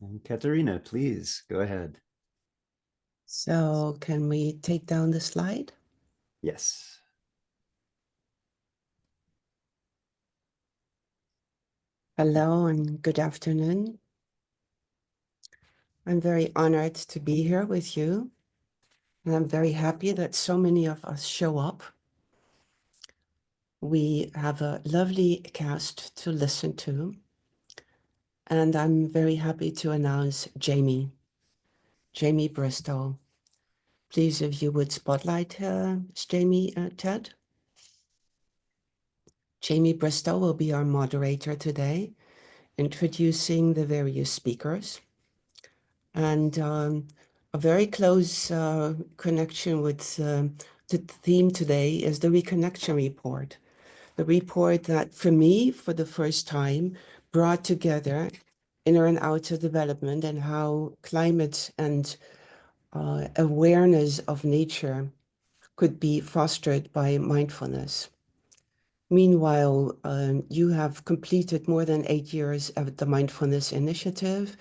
And Katerina, please go ahead. So can we take down the slide? Yes. Hello and good afternoon. I'm very honored to be here with you. And I'm very happy that so many of us show up. We have a lovely cast to listen to. And I'm very happy to announce Jamie Bristow. Please, if you would spotlight Jamie, Ted. Jamie Bristow will be our moderator today, introducing the various speakers. And a very close connection with the theme today is the reconnection report. The report that, for me, for the first time, brought together inner and outer development and how climate and awareness of nature could be fostered by mindfulness. Meanwhile, you have completed more than 8 years of the Mindfulness Initiative.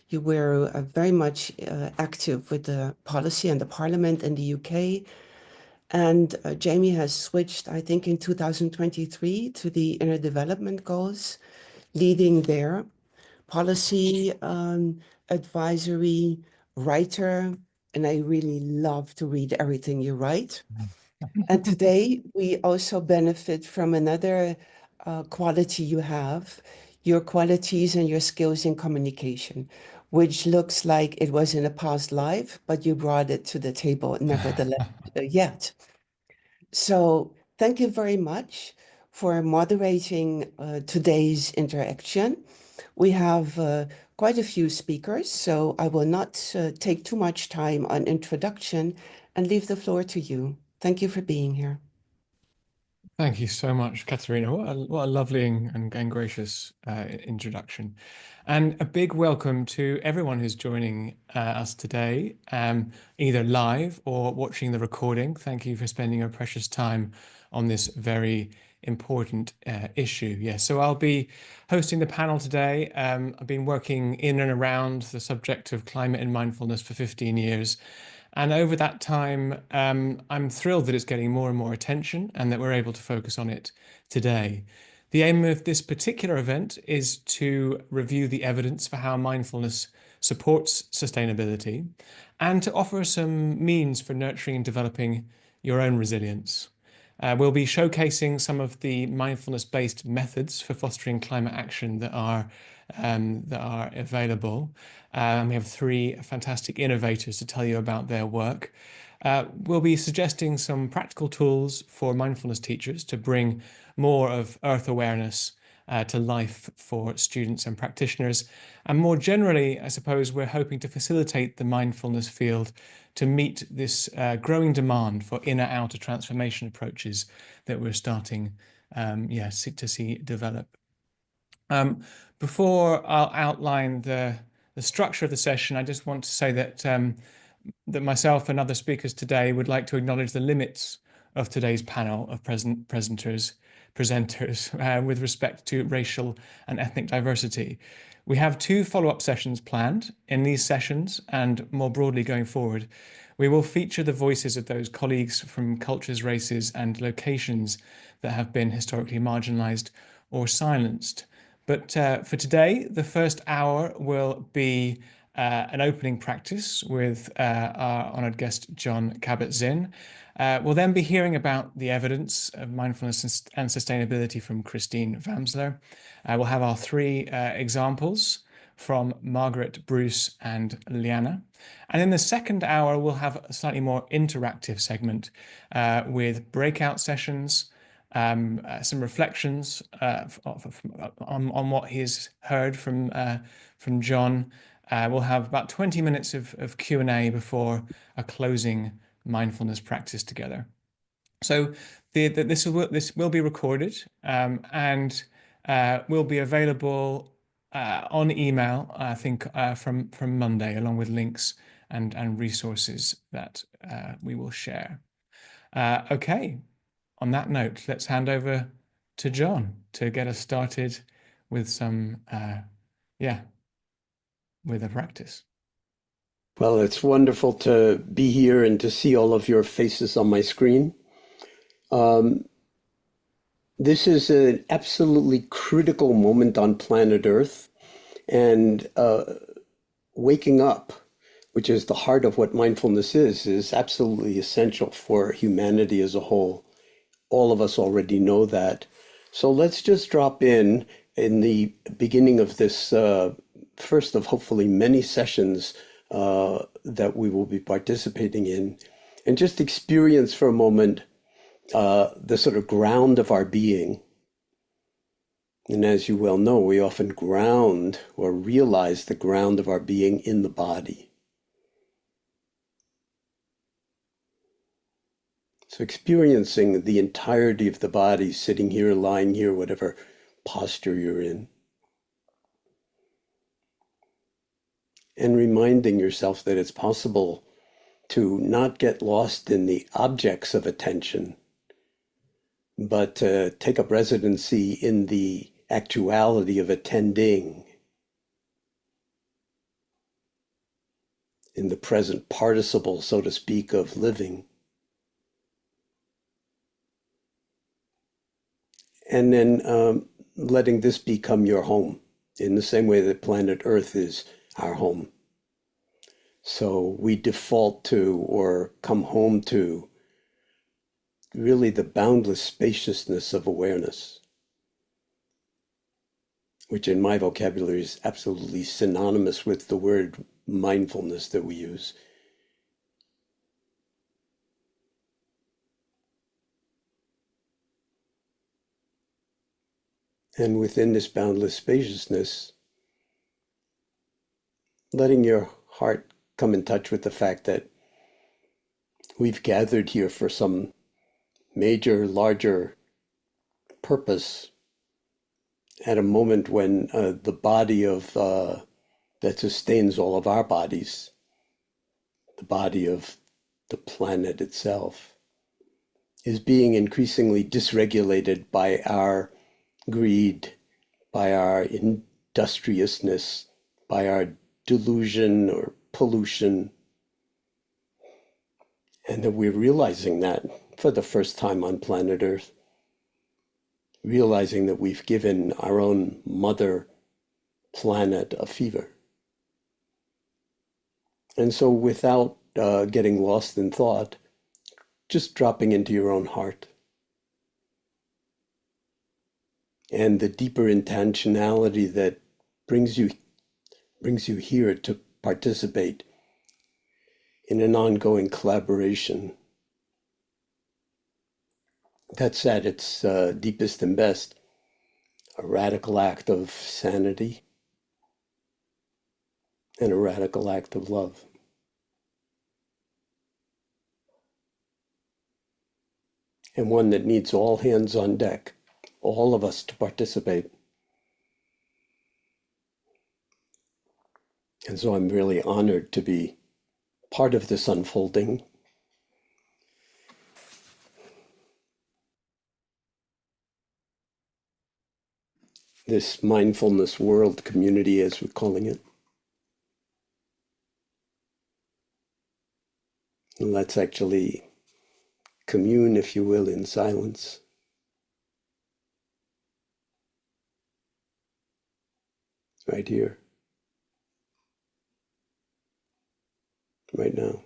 You were very much active with the policy and the parliament in the UK. And Jamie has switched, I think, in 2023 to the inner development goals, leading their policy advisory writer. And I really love to read everything you write. And today we also benefit from another quality you have, your qualities and your skills in communication, which looks like it was in a past life, but you brought it to the table nevertheless yet. So thank you very much for moderating today's interaction. We have quite a few speakers, so I will not take too much time on introduction and leave the floor to you. Thank you for being here. Thank you so much, Katerina. What a lovely and gracious introduction. And a big welcome to everyone who's joining us today, either live or watching the recording. Thank you for spending your precious time on this very important issue. Yes, so I'll be hosting the panel today. I've been working in and around the subject of climate and mindfulness for 15 years. And over that time, I'm thrilled that it's getting more and more attention and that we're able to focus on it today. The aim of this particular event is to review the evidence for how mindfulness supports sustainability and to offer some means for nurturing and developing your own resilience. We'll be showcasing some of the mindfulness-based methods for fostering climate action that are available. We have three fantastic innovators to tell you about their work. We'll be suggesting some practical tools for mindfulness teachers to bring more of earth awareness to life for students and practitioners. And more generally, I suppose we're hoping to facilitate the mindfulness field to meet this growing demand for inner-outer transformation approaches that we're starting to see develop. Before I'll outline the structure of the session, I just want to say that myself and other speakers today would like to acknowledge the limits of today's panel of presenters with respect to racial and ethnic diversity. We have two follow-up sessions planned. In these sessions, and more broadly going forward, we will feature the voices of those colleagues from cultures, races, and locations that have been historically marginalized or silenced. But for today, the first hour will be an opening practice with our honored guest, John Kabat-Zinn. We'll then be hearing about the evidence of mindfulness and sustainability from Christine Vamsler. We'll have our three examples from Margaret, Bruce, and Liana. And in the second hour, we'll have a slightly more interactive segment with breakout sessions, some reflections on what he's heard from John. We'll have about 20 minutes of Q&A before a closing mindfulness practice together. So this will be recorded and will be available on email, I think, from Monday, along with links and resources that we will share. Okay. On that note, let's hand over to John to get us started with some, with a practice. Well, it's wonderful to be here and to see all of your faces on my screen. This is an absolutely critical moment on planet Earth, and waking up, which is the heart of what mindfulness is absolutely essential for humanity as a whole. All of us already know that. So let's just drop in the beginning of this first of hopefully many sessions that we will be participating in, and just experience for a moment the sort of ground of our being. And as you well know, we often ground or realize the ground of our being in the body. So experiencing the entirety of the body, sitting here, lying here, whatever posture you're in. And reminding yourself that it's possible to not get lost in the objects of attention, but to take up residency in the actuality of attending, in the present participle, so to speak, of living. And then letting this become your home in the same way that planet Earth is our home. So we default to or come home to really the boundless spaciousness of awareness, which in my vocabulary is absolutely synonymous with the word mindfulness that we use. And within this boundless spaciousness, letting your heart come in touch with the fact that we've gathered here for some major, larger purpose at a moment when the body of that sustains all of our bodies, the body of the planet itself, is being increasingly dysregulated by our greed, by our industriousness, by our delusion or pollution. And that we're realizing that for the first time on planet Earth, realizing that we've given our own mother planet a fever. And so without getting lost in thought, just dropping into your own heart. And the deeper intentionality that brings you here to participate in an ongoing collaboration. That's at its deepest and best, a radical act of sanity and a radical act of love. And one that needs all hands on deck, all of us to participate. And so I'm really honored to be part of this unfolding. This Mindfulness World Community, as we're calling it. And let's actually commune, if you will, in silence. Right here. Right now.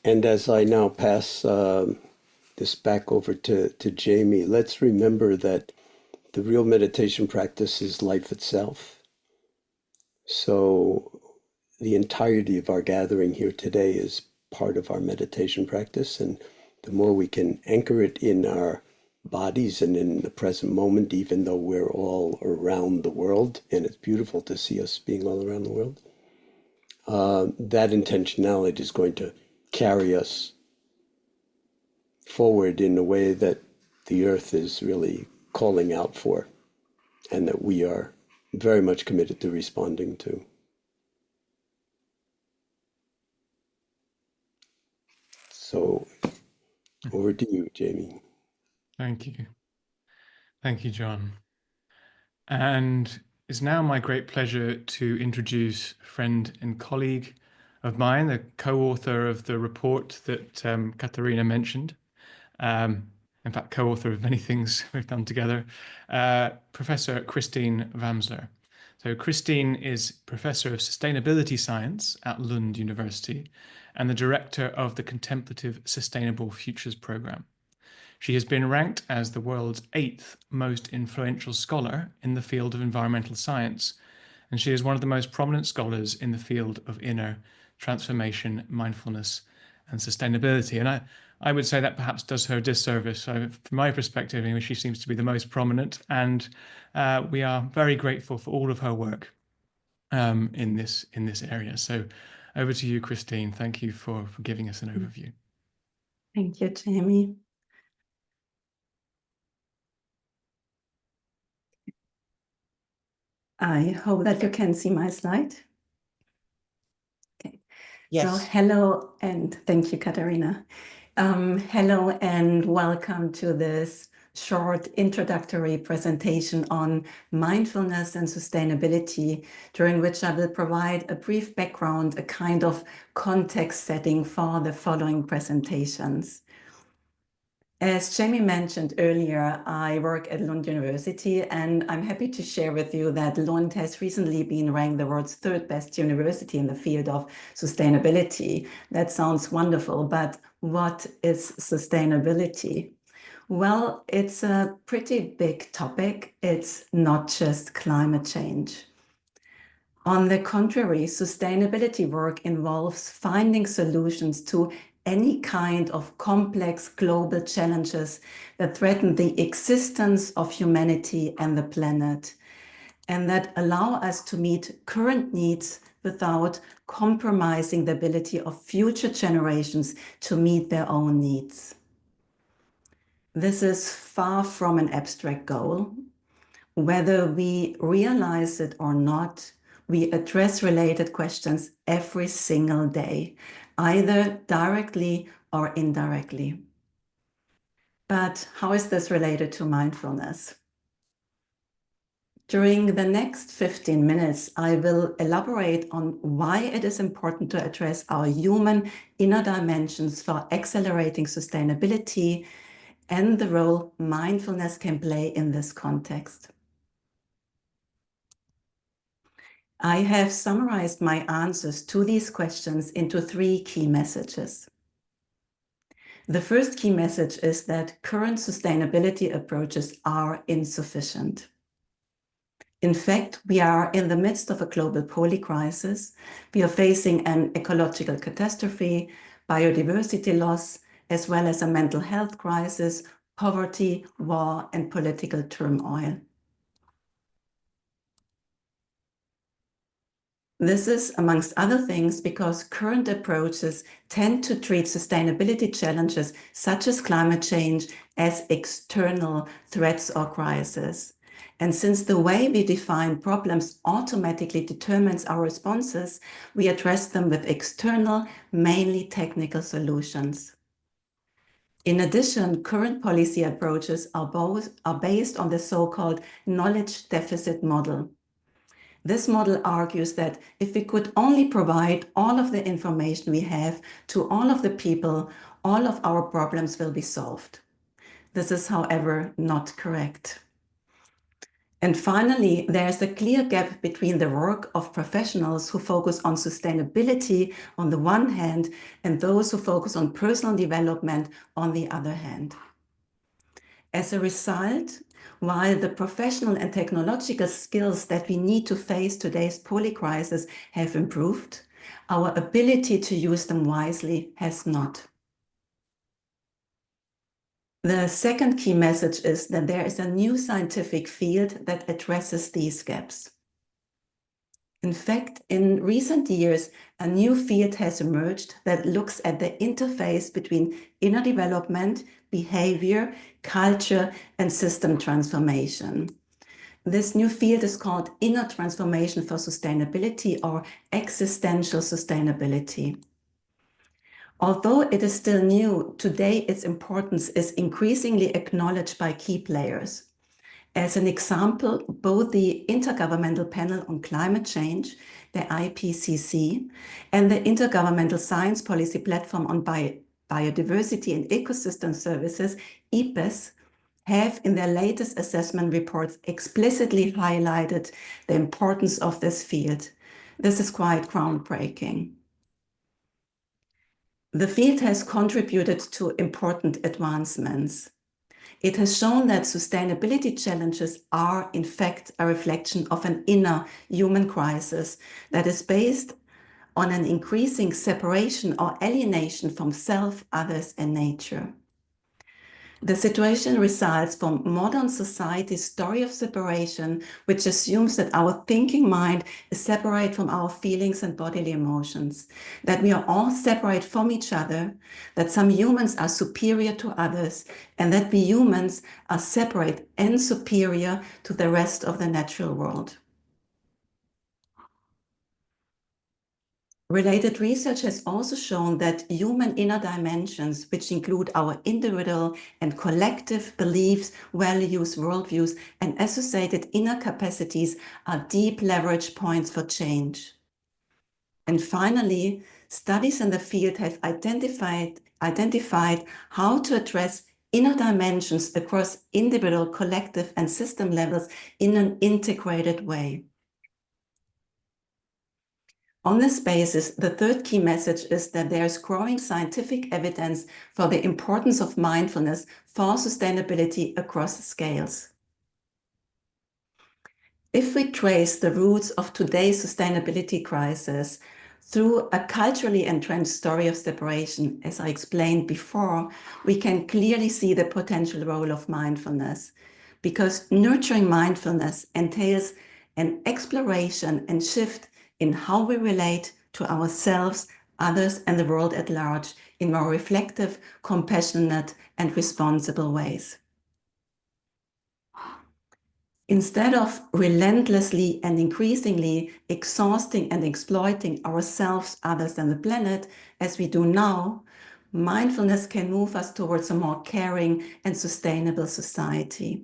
And as I now pass this back over to Jamie, let's remember that the real meditation practice is life itself. So the entirety of our gathering here today is part of our meditation practice, and the more we can anchor it in our bodies and in the present moment, even though we're all around the world, and it's beautiful to see us being all around the world, that intentionality is going to carry us forward in a way that the earth is really calling out for, and that we are very much committed to responding to. So over to you, Jamie. Thank you. Thank you, John. And it's now my great pleasure to introduce a friend and colleague of mine, the co-author of the report that Katharina mentioned. In fact, co-author of many things we've done together, Professor Christine Wamsler. So Christine is Professor of Sustainability Science at Lund University and the Director of the Contemplative Sustainable Futures Programme. She has been ranked as the world's 8th most influential scholar in the field of environmental science, and she is one of the most prominent scholars in the field of inner transformation, mindfulness, and sustainability. And I would say that perhaps does her disservice. So from my perspective, she seems to be the most prominent, and we are very grateful for all of her work in this area. So over to you, Christine. Thank you for giving us an overview. Thank you, Jamie. I hope that you can see my slide. Okay. Yes. So hello, and thank you, Katharina. Hello and welcome to this short introductory presentation on mindfulness and sustainability, during which I will provide a brief background, a kind of context setting for the following presentations. As Jamie mentioned earlier, I work at Lund University, and I'm happy to share with you that Lund has recently been ranked the world's 3rd best university in the field of sustainability. That sounds wonderful, but what is sustainability? Well, it's a pretty big topic. It's not just climate change. On the contrary, sustainability work involves finding solutions to any kind of complex global challenges that threaten the existence of humanity and the planet, and that allow us to meet current needs without compromising the ability of future generations to meet their own needs. This is far from an abstract goal. Whether we realize it or not, we address related questions every single day, either directly or indirectly. But how is this related to mindfulness? During the next 15 minutes, I will elaborate on why it is important to address our human inner dimensions for accelerating sustainability and the role mindfulness can play in this context. I have summarized my answers to these questions into 3 key messages. The first key message is that current sustainability approaches are insufficient. In fact, we are in the midst of a global polycrisis. We are facing an ecological catastrophe, biodiversity loss, as well as a mental health crisis, poverty, war, and political turmoil. This is, amongst other things, because current approaches tend to treat sustainability challenges such as climate change as external threats or crises. And since the way we define problems automatically determines our responses, we address them with external, mainly technical solutions. In addition, current policy approaches are based on the so-called knowledge deficit model. This model argues that if we could only provide all of the information we have to all of the people, all of our problems will be solved. This is, however, not correct. And finally, there's a clear gap between the work of professionals who focus on sustainability on the one hand and those who focus on personal development on the other hand. As a result, while the professional and technological skills that we need to face today's polycrisis have improved, our ability to use them wisely has not. The second key message is that there is a new scientific field that addresses these gaps. In fact, in recent years, a new field has emerged that looks at the interface between inner development, behavior, culture, and system transformation. This new field is called Inner Transformation for Sustainability, or Existential Sustainability. Although it is still new, today its importance is increasingly acknowledged by key players. As an example, both the Intergovernmental Panel on Climate Change, the IPCC, and the Intergovernmental Science Policy Platform on Biodiversity and Ecosystem Services, IPBES, have in their latest assessment reports explicitly highlighted the importance of this field. This is quite groundbreaking. The field has contributed to important advancements. It has shown that sustainability challenges are, in fact, a reflection of an inner human crisis that is based on an increasing separation or alienation from self, others, and nature. The situation results from modern society's story of separation, which assumes that our thinking mind is separate from our feelings and bodily emotions, that we are all separate from each other, that some humans are superior to others, and that we humans are separate and superior to the rest of the natural world. Related research has also shown that human inner dimensions, which include our individual and collective beliefs, values, worldviews, and associated inner capacities, are deep leverage points for change. And finally, studies in the field have identified how to address inner dimensions across individual, collective, and system levels in an integrated way. On this basis, the third key message is that there is growing scientific evidence for the importance of mindfulness for sustainability across scales. If we trace the roots of today's sustainability crisis through a culturally entrenched story of separation, as I explained before, we can clearly see the potential role of mindfulness, because nurturing mindfulness entails an exploration and shift in how we relate to ourselves, others, and the world at large in more reflective, compassionate, and responsible ways. Instead of relentlessly and increasingly exhausting and exploiting ourselves, others, and the planet, as we do now, mindfulness can move us towards a more caring and sustainable society.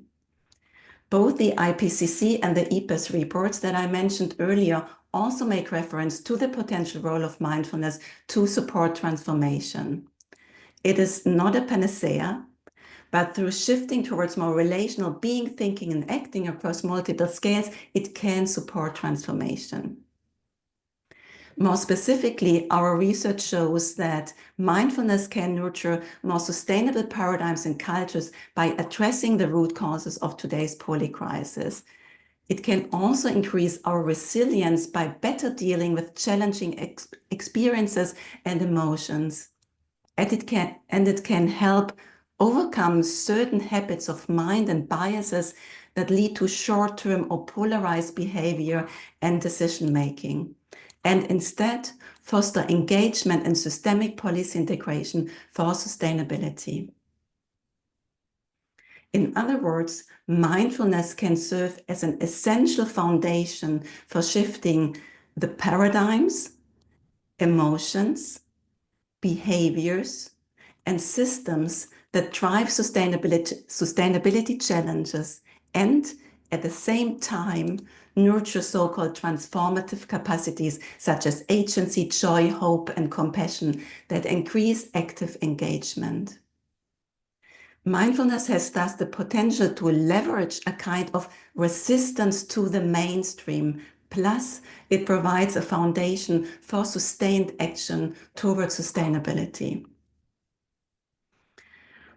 Both the IPCC and the IPBES reports that I mentioned earlier also make reference to the potential role of mindfulness to support transformation. It is not a panacea, but through shifting towards more relational being, thinking, and acting across multiple scales, it can support transformation. More specifically, our research shows that mindfulness can nurture more sustainable paradigms and cultures by addressing the root causes of today's polycrisis. It can also increase our resilience by better dealing with challenging experiences and emotions. And it can help overcome certain habits of mind and biases that lead to short-term or polarized behavior and decision-making, and instead foster engagement and systemic policy integration for sustainability. In other words, mindfulness can serve as an essential foundation for shifting the paradigms, emotions, behaviors, and systems that drive sustainability challenges, and at the same time nurture so-called transformative capacities such as agency, joy, hope, and compassion that increase active engagement. Mindfulness has thus the potential to leverage a kind of resistance to the mainstream. Plus, it provides a foundation for sustained action towards sustainability.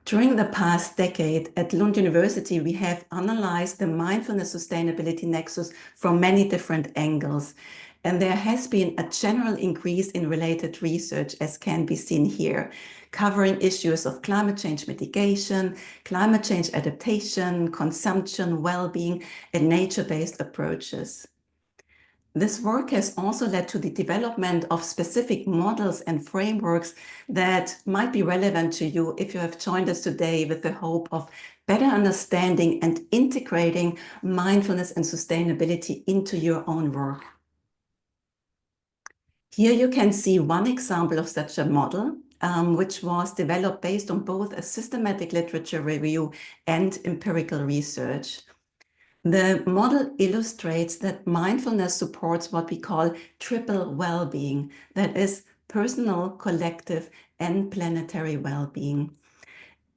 During the past decade at Lund University, we have analyzed the mindfulness sustainability nexus from many different angles. And there has been a general increase in related research, as can be seen here, covering issues of climate change mitigation, climate change adaptation, consumption, well-being, and nature-based approaches. This work has also led to the development of specific models and frameworks that might be relevant to you if you have joined us today with the hope of better understanding and integrating mindfulness and sustainability into your own work. Here you can see one example of such a model, which was developed based on both a systematic literature review and empirical research. The model illustrates that mindfulness supports what we call triple well-being, that is personal, collective, and planetary well-being.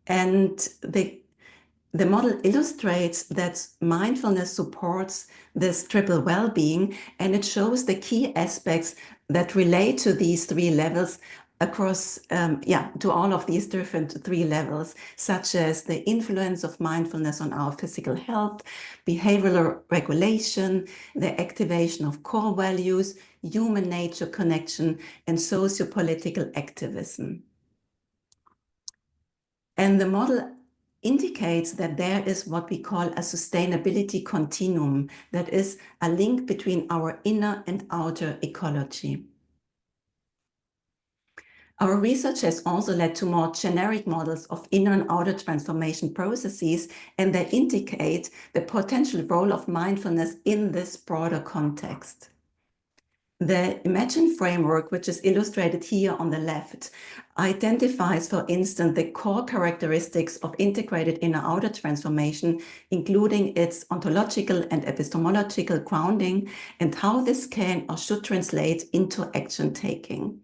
And the model illustrates that mindfulness supports this triple well-being, and it shows the key aspects that relate to these three levels across, to all of these different three levels, such as the influence of mindfulness on our physical health, behavioral regulation, the activation of core values, human-nature connection, and socio-political activism. And the model indicates that there is what we call a sustainability continuum, that is a link between our inner and outer ecology. Our research has also led to more generic models of inner and outer transformation processes, and they indicate the potential role of mindfulness in this broader context. The Imagine framework, which is illustrated here on the left, identifies, for instance, the core characteristics of integrated inner-outer transformation, including its ontological and epistemological grounding, and how this can or should translate into action-taking.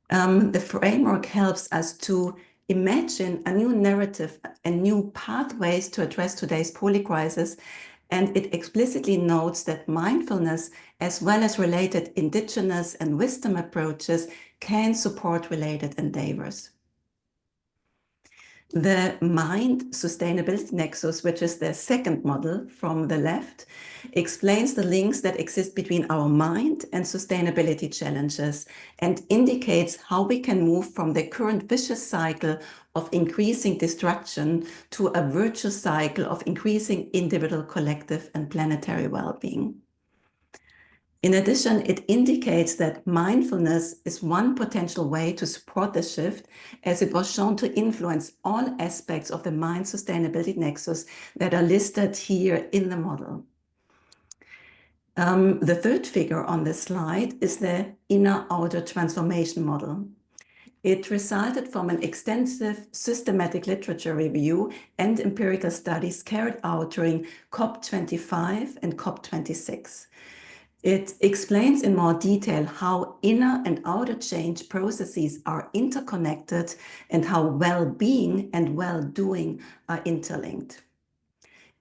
The framework helps us to imagine a new narrative and new pathways to address today's polycrisis, and it explicitly notes that mindfulness, as well as related indigenous and wisdom approaches, can support related endeavors. The Mind Sustainability Nexus, which is the second model from the left, explains the links that exist between our mind and sustainability challenges and indicates how we can move from the current vicious cycle of increasing destruction to a virtuous cycle of increasing individual, collective, and planetary well-being. In addition, it indicates that mindfulness is one potential way to support the shift, as it was shown to influence all aspects of the Mind Sustainability Nexus that are listed here in the model. The third figure on this slide is the inner-outer transformation model. It resulted from an extensive systematic literature review and empirical studies carried out during COP25 and COP26. It explains in more detail how inner and outer change processes are interconnected and how well-being and well-doing are interlinked.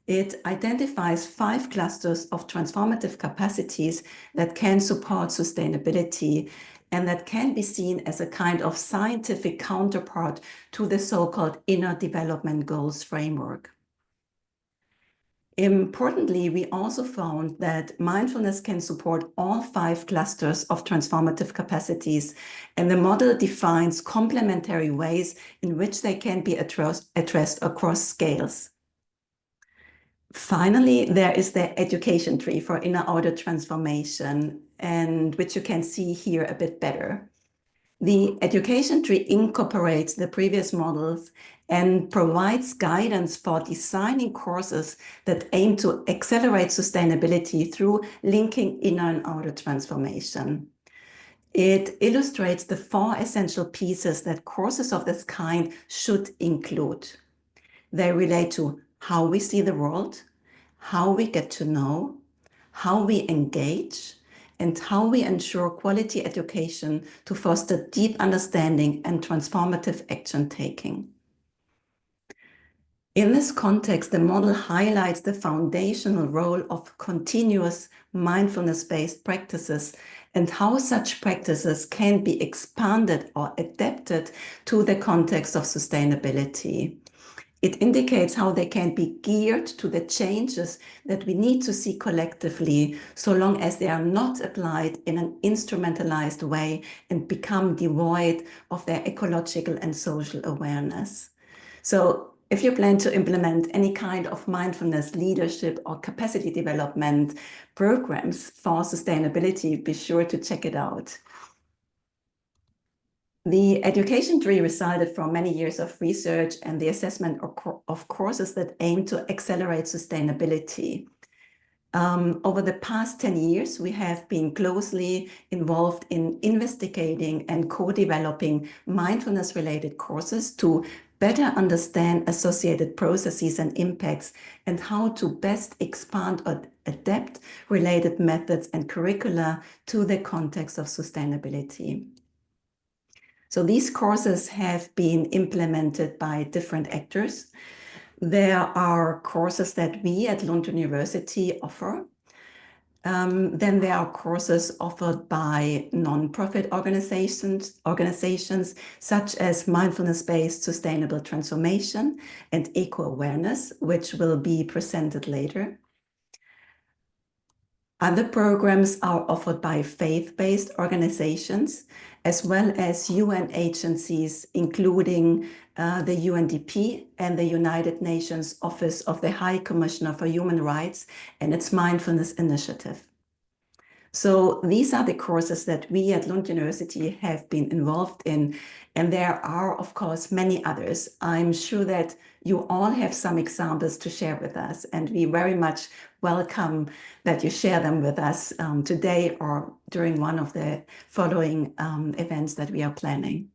It identifies 5 clusters of transformative capacities that can support sustainability and that can be seen as a kind of scientific counterpart to the so-called Inner Development Goals framework. Importantly, we also found that mindfulness can support all 5 clusters of transformative capacities, and the model defines complementary ways in which they can be addressed across scales. Finally, there is the education tree for inner-outer transformation, and which you can see here a bit better. The education tree incorporates the previous models and provides guidance for designing courses that aim to accelerate sustainability through linking inner and outer transformation. It illustrates the 4 essential pieces that courses of this kind should include. They relate to how we see the world, how we get to know, how we engage, and how we ensure quality education to foster deep understanding and transformative action-taking. In this context, the model highlights the foundational role of continuous mindfulness-based practices and how such practices can be expanded or adapted to the context of sustainability. It indicates how they can be geared to the changes that we need to see collectively, so long as they are not applied in an instrumentalized way and become devoid of their ecological and social awareness. So if you plan to implement any kind of mindfulness leadership or capacity development programs for sustainability, be sure to check it out. The education tree resulted from many years of research and the assessment of courses that aim to accelerate sustainability. Over the past 10 years, we have been closely involved in investigating and co-developing mindfulness-related courses to better understand associated processes and impacts, and how to best expand or adapt related methods and curricula to the context of sustainability. So these courses have been implemented by different actors. There are courses that we at Lund University offer. Then there are courses offered by non-profit organizations such as Mindfulness-Based Sustainable Transformation and ECO-AWARENESS, which will be presented later. Other programs are offered by faith-based organizations, as well as UN agencies, including the UNDP and the United Nations Office of the High Commissioner for Human Rights and its Mindfulness Initiative. So these are the courses that we at Lund University have been involved in, and there are, of course, many others. I'm sure that you all have some examples to share with us, and we very much welcome that you share them with us today or during one of the following events that we are planning.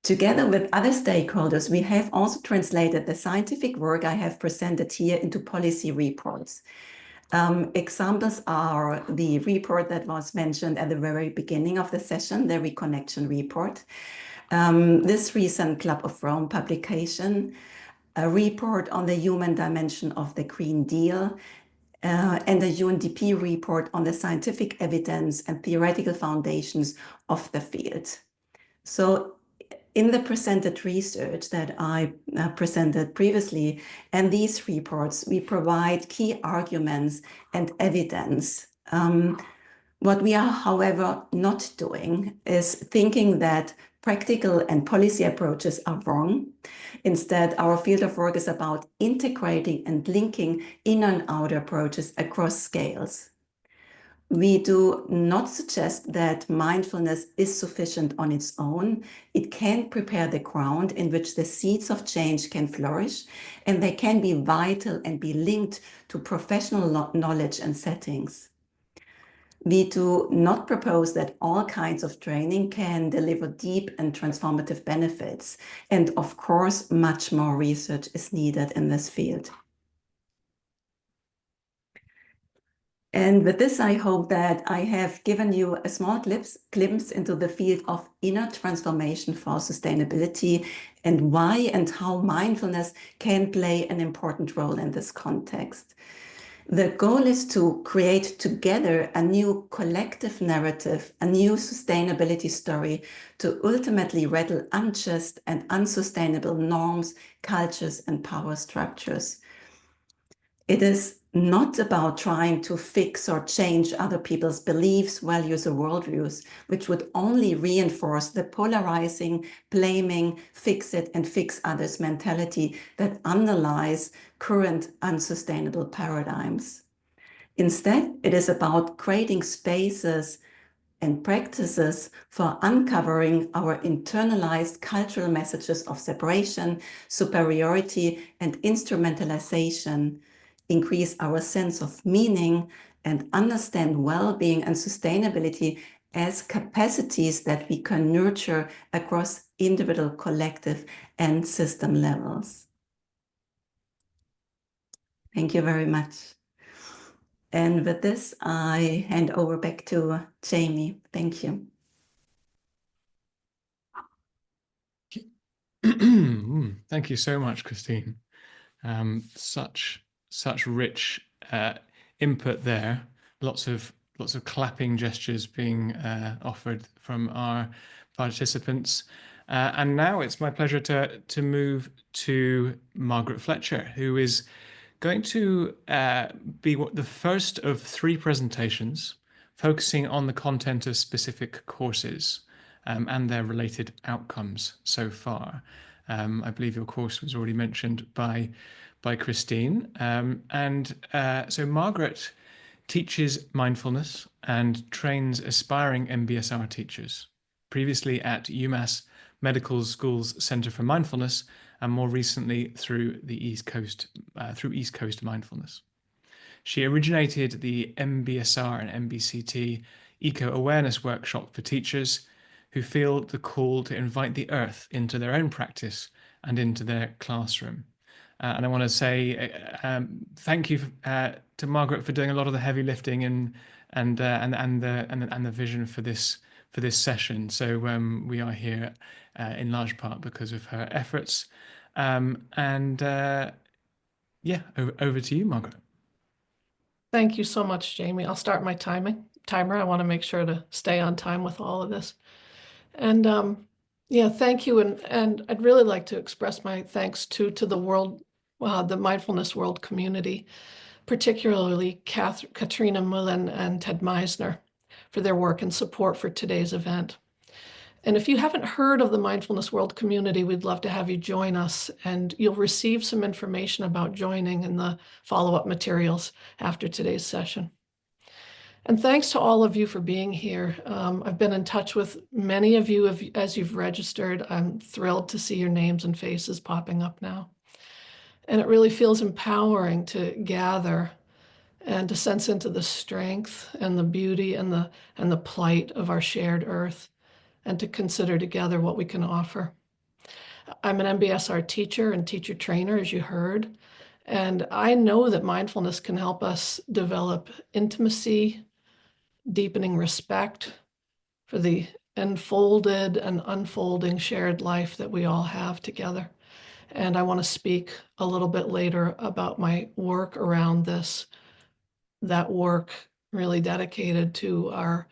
Together with other stakeholders, we have also translated the scientific work I have presented here into policy reports. Examples are the report that was mentioned at the very beginning of the session, the Reconnection report. This recent Club of Rome publication, a report on the human dimension of the Green Deal, and a UNDP report on the scientific evidence and theoretical foundations of the field. So in the presented research that I presented previously, and these reports, we provide key arguments and evidence. What we are, however, not doing is thinking that practical and policy approaches are wrong. Instead, our field of work is about integrating and linking inner and outer approaches across scales. We do not suggest that mindfulness is sufficient on its own. It can prepare the ground in which the seeds of change can flourish, and they can be vital and be linked to professional knowledge and settings. We do not propose that all kinds of training can deliver deep and transformative benefits. And of course, much more research is needed in this field. And with this, I hope that I have given you a small glimpse into the field of inner transformation for sustainability and why and how mindfulness can play an important role in this context. The goal is to create together a new collective narrative, a new sustainability story to ultimately rattle unjust and unsustainable norms, cultures, and power structures. It is not about trying to fix or change other people's beliefs, values, or worldviews, which would only reinforce the polarizing, blaming, fix it and fix others mentality that underlies current unsustainable paradigms. Instead, it is about creating spaces and practices for uncovering our internalized cultural messages of separation, superiority, and instrumentalization, increase our sense of meaning, and understand well-being and sustainability as capacities that we can nurture across individual, collective, and system levels. Thank you very much. And with this, I hand over back to Jamie. Thank you. Thank you so much, Christine. Such rich input there. Lots of clapping gestures being offered from our participants. And now it's my pleasure to move to Margaret Fletcher, who is going to be the first of 3 presentations focusing on the content of specific courses and their related outcomes so far. I believe your course was already mentioned by Christine. So Margaret teaches mindfulness and trains aspiring MBSR teachers, previously at UMass Medical School's Center for Mindfulness, and more recently through the East Coast Mindfulness. She originated the MBSR and MBCT ECO-AWARENESS workshop for teachers who feel the call to invite the earth into their own practice and into their classroom. And I want to say thank you to Margaret for doing a lot of the heavy lifting and the vision for this session. So we are here in large part because of her efforts. Yeah, over to you, Margaret. Thank you so much, Jamie. I'll start my timer. I want to make sure to stay on time with all of this. And yeah, thank you. And I'd really like to express my thanks to the world, the Mindfulness World Community, particularly Katrina Mullen and Ted Meisner for their work and support for today's event. And if you haven't heard of the Mindfulness World Community, we'd love to have you join us, and you'll receive some information about joining in the follow-up materials after today's session. And thanks to all of you for being here. I've been in touch with many of you as you've registered. I'm thrilled to see your names and faces popping up now. And it really feels empowering to gather and to sense into the strength and the beauty and the plight of our shared earth, and to consider together what we can offer. I'm an MBSR teacher and teacher trainer, as you heard, and I know that mindfulness can help us develop intimacy, deepening respect for the enfolded and unfolding shared life that we all have together. And I want to speak a little bit later about my work around this, that work really dedicated to our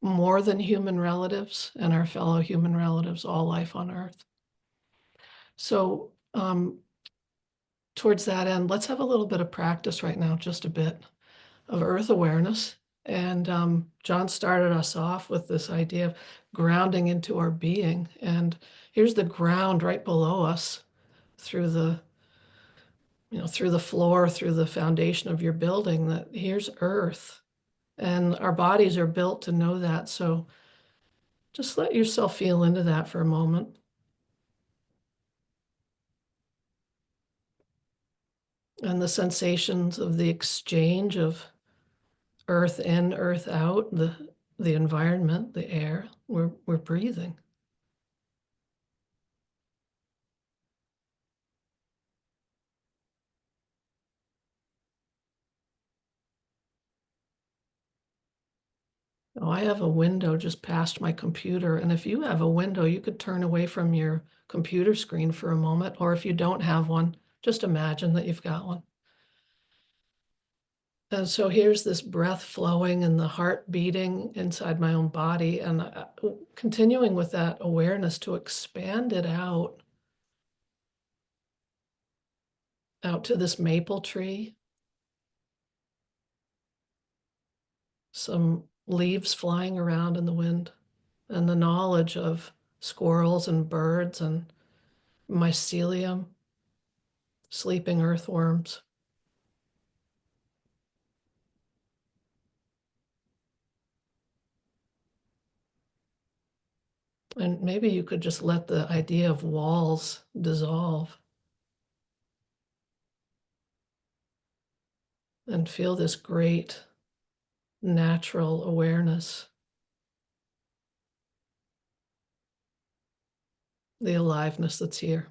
more than human relatives and our fellow human relatives, all life on Earth. So towards that end, let's have a little bit of practice right now, just a bit of Earth awareness. And John started us off with this idea of grounding into our being. And here's the ground right below us through the floor, through the foundation of your building, that here's Earth. And our bodies are built to know that. So just let yourself feel into that for a moment. And the sensations of the exchange of earth in, earth out, the environment, the air we're breathing. Oh, I have a window just past my computer, and if you have a window, you could turn away from your computer screen for a moment, or if you don't have one, just imagine that you've got one. And so here's this breath flowing and the heart beating inside my own body, and continuing with that awareness to expand it out to this maple tree. Some leaves flying around in the wind, and the knowledge of squirrels and birds and mycelium, sleeping earthworms. And maybe you could just let the idea of walls dissolve and feel this great natural awareness, the aliveness that's here.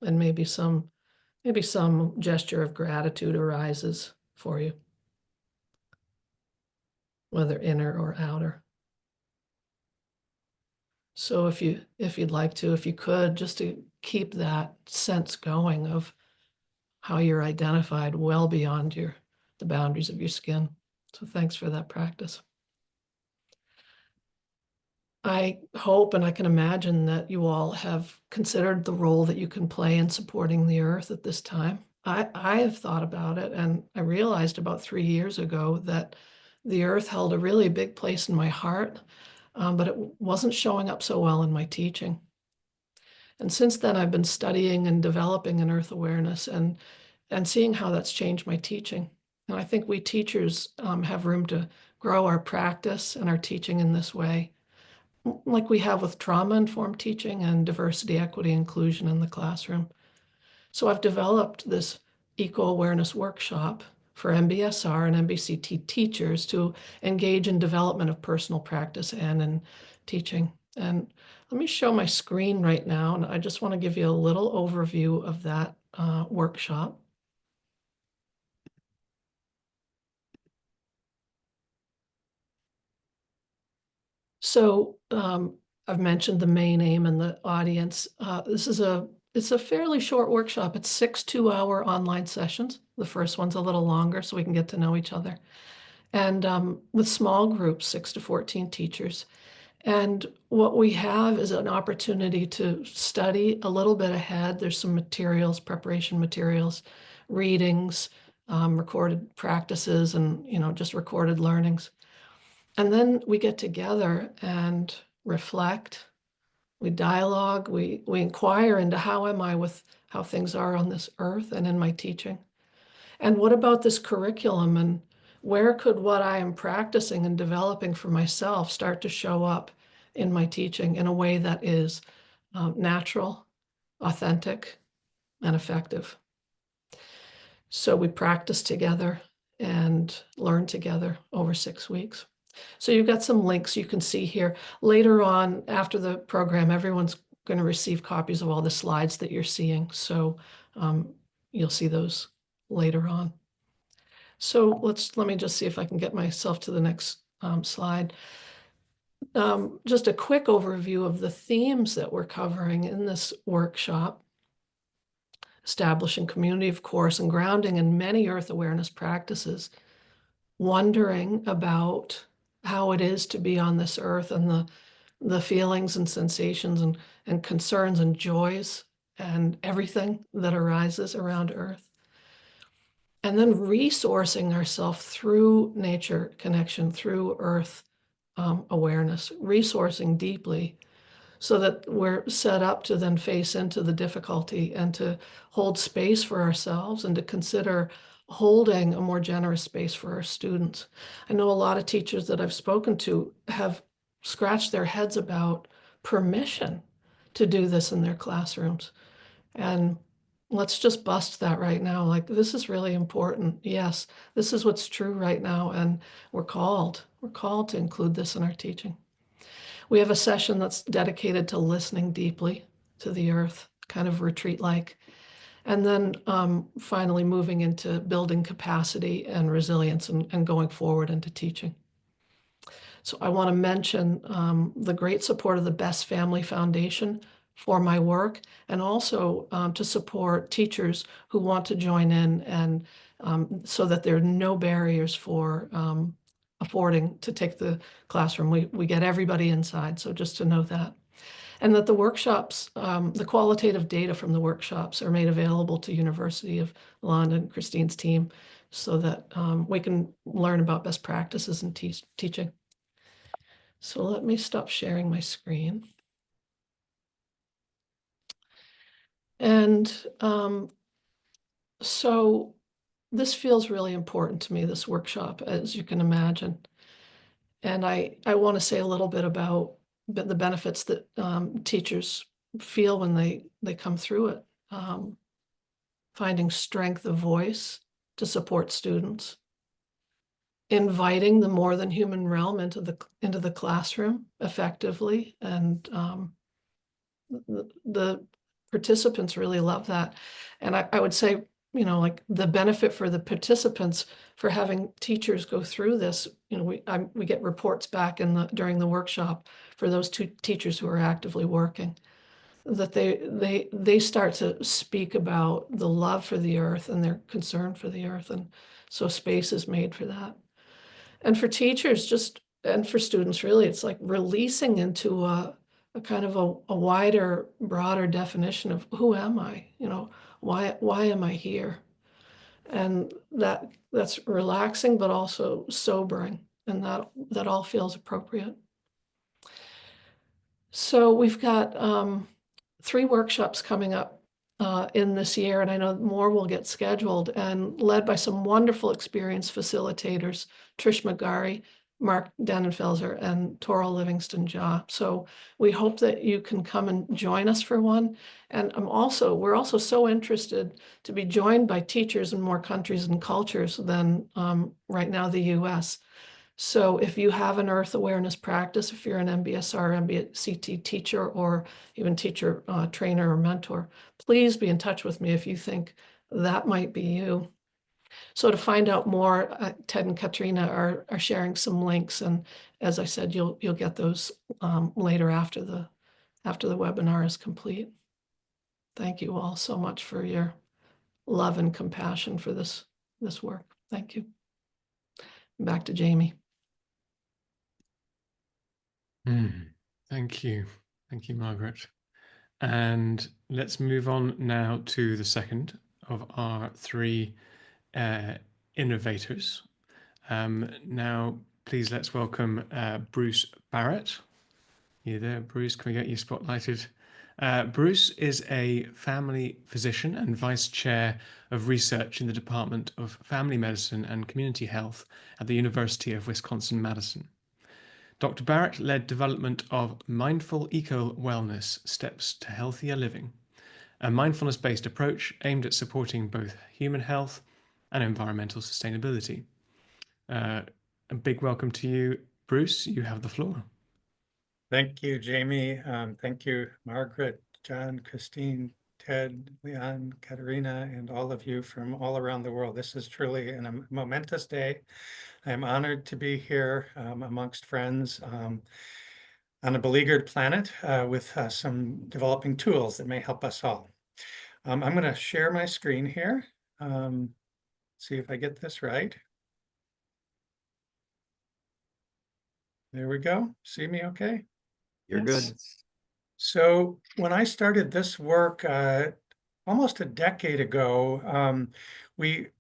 And maybe some gesture of gratitude arises for you, whether inner or outer. So if you'd like to, if you could, just to keep that sense going of how you're identified well beyond the boundaries of your skin. So thanks for that practice. I hope and I can imagine that you all have considered the role that you can play in supporting the earth at this time. I have thought about it, and I realized about 3 years ago that the earth held a really big place in my heart, but it wasn't showing up so well in my teaching. And since then, I've been studying and developing an earth awareness and seeing how that's changed my teaching. And I think we teachers have room to grow our practice and our teaching in this way, like we have with trauma-informed teaching and diversity, equity, inclusion in the classroom. So I've developed this eco-awareness workshop for MBSR and MBCT teachers to engage in development of personal practice and in teaching. And let me show my screen right now, and I just want to give you a little overview of that workshop. So I've mentioned the main aim and the audience. It's a fairly short workshop. It's 6 2-hour online sessions. The first one's a little longer so we can get to know each other. And with small groups, 6 to 14 teachers. And what we have is an opportunity to study a little bit ahead. There's some materials, preparation materials, readings, recorded practices, and just recorded learnings. And then we get together and reflect, we dialogue, we inquire into how am I with how things are on this earth and in my teaching. And what about this curriculum, and where could what I am practicing and developing for myself start to show up in my teaching in a way that is natural, authentic, and effective. So we practice together and learn together over 6 weeks. So you've got some links you can see here. Later on, after the program, everyone's going to receive copies of all the slides that you're seeing. So you'll see those later on. So let me just see if I can get myself to the next slide. Just a quick overview of the themes that we're covering in this workshop. Establishing community, of course, and grounding in many earth awareness practices. Wondering about how it is to be on this earth and the feelings and sensations and concerns and joys and everything that arises around earth. And then resourcing ourselves through nature connection, through earth awareness, resourcing deeply so that we're set up to then face into the difficulty and to hold space for ourselves and to consider holding a more generous space for our students. I know a lot of teachers that I've spoken to have scratched their heads about permission to do this in their classrooms. And let's just bust that right now. Like, this is really important. Yes, this is what's true right now. And we're called to include this in our teaching. We have a session that's dedicated to listening deeply to the earth, kind of retreat-like. And then finally moving into building capacity and resilience and going forward into teaching. So I want to mention the great support of the Best Family Foundation for my work, and also to support teachers who want to join in, and so that there are no barriers for affording to take the classroom. We get everybody inside, so just to know that. And that the workshops, the qualitative data from the workshops are made available to University of London, Christine's team, so that we can learn about best practices in teaching. So let me stop sharing my screen. And so this feels really important to me, this workshop, as you can imagine. And I want to say a little bit about the benefits that teachers feel when they come through it. Finding strength of voice to support students. Inviting the more than human realm into the classroom effectively. And the participants really love that. And I would say, like, the benefit for the participants for having teachers go through this, we get reports back during the workshop for those 2 teachers who are actively working, that they start to speak about the love for the earth and their concern for the earth, and so space is made for that. And for teachers, just and for students, really, it's like releasing into a kind of a wider, broader definition of who am I? You know, why am I here? And that's relaxing, but also sobering, and that all feels appropriate. So we've got 3 workshops coming up in this year, and I know more will get scheduled, and led by some wonderful experienced facilitators, Trish McGarry, Mark Dannenfelser, and Toril Livingston-Jah. So we hope that you can come and join us for one. And we're also so interested to be joined by teachers in more countries and cultures than right now the US. So if you have an Earth awareness practice, if you're an MBSR, MBCT teacher, or even teacher, trainer, or mentor, please be in touch with me if you think that might be you. So to find out more, Ted and Katrina are sharing some links, and as I said, you'll get those later after the webinar is complete. Thank you all so much for your love and compassion for this work. Thank you. Back to Jamie. Thank you. Thank you, Margaret. And let's move on now to the second of our 3 innovators. Now, please let's welcome Bruce Barrett. You there, Bruce? Can we get you spotlighted? Bruce is a family physician and vice chair of research in the Department of Family Medicine and Community Health at the University of Wisconsin-Madison. Dr. Barrett led development of Mindful ECO-AWARENESS Steps to Healthier Living, a mindfulness-based approach aimed at supporting both human health and environmental sustainability. A big welcome to you, Bruce. You have the floor. Thank you, Jamie. Thank you, Margaret, John, Christine, Ted, Leon, Katerina, and all of you from all around the world. This is truly a momentous day. I'm honored to be here amongst friends on a beleaguered planet with some developing tools that may help us all. I'm going to share my screen here. See if I get this right. There we go. See me okay? You're Yes. good. So when I started this work almost a decade ago, we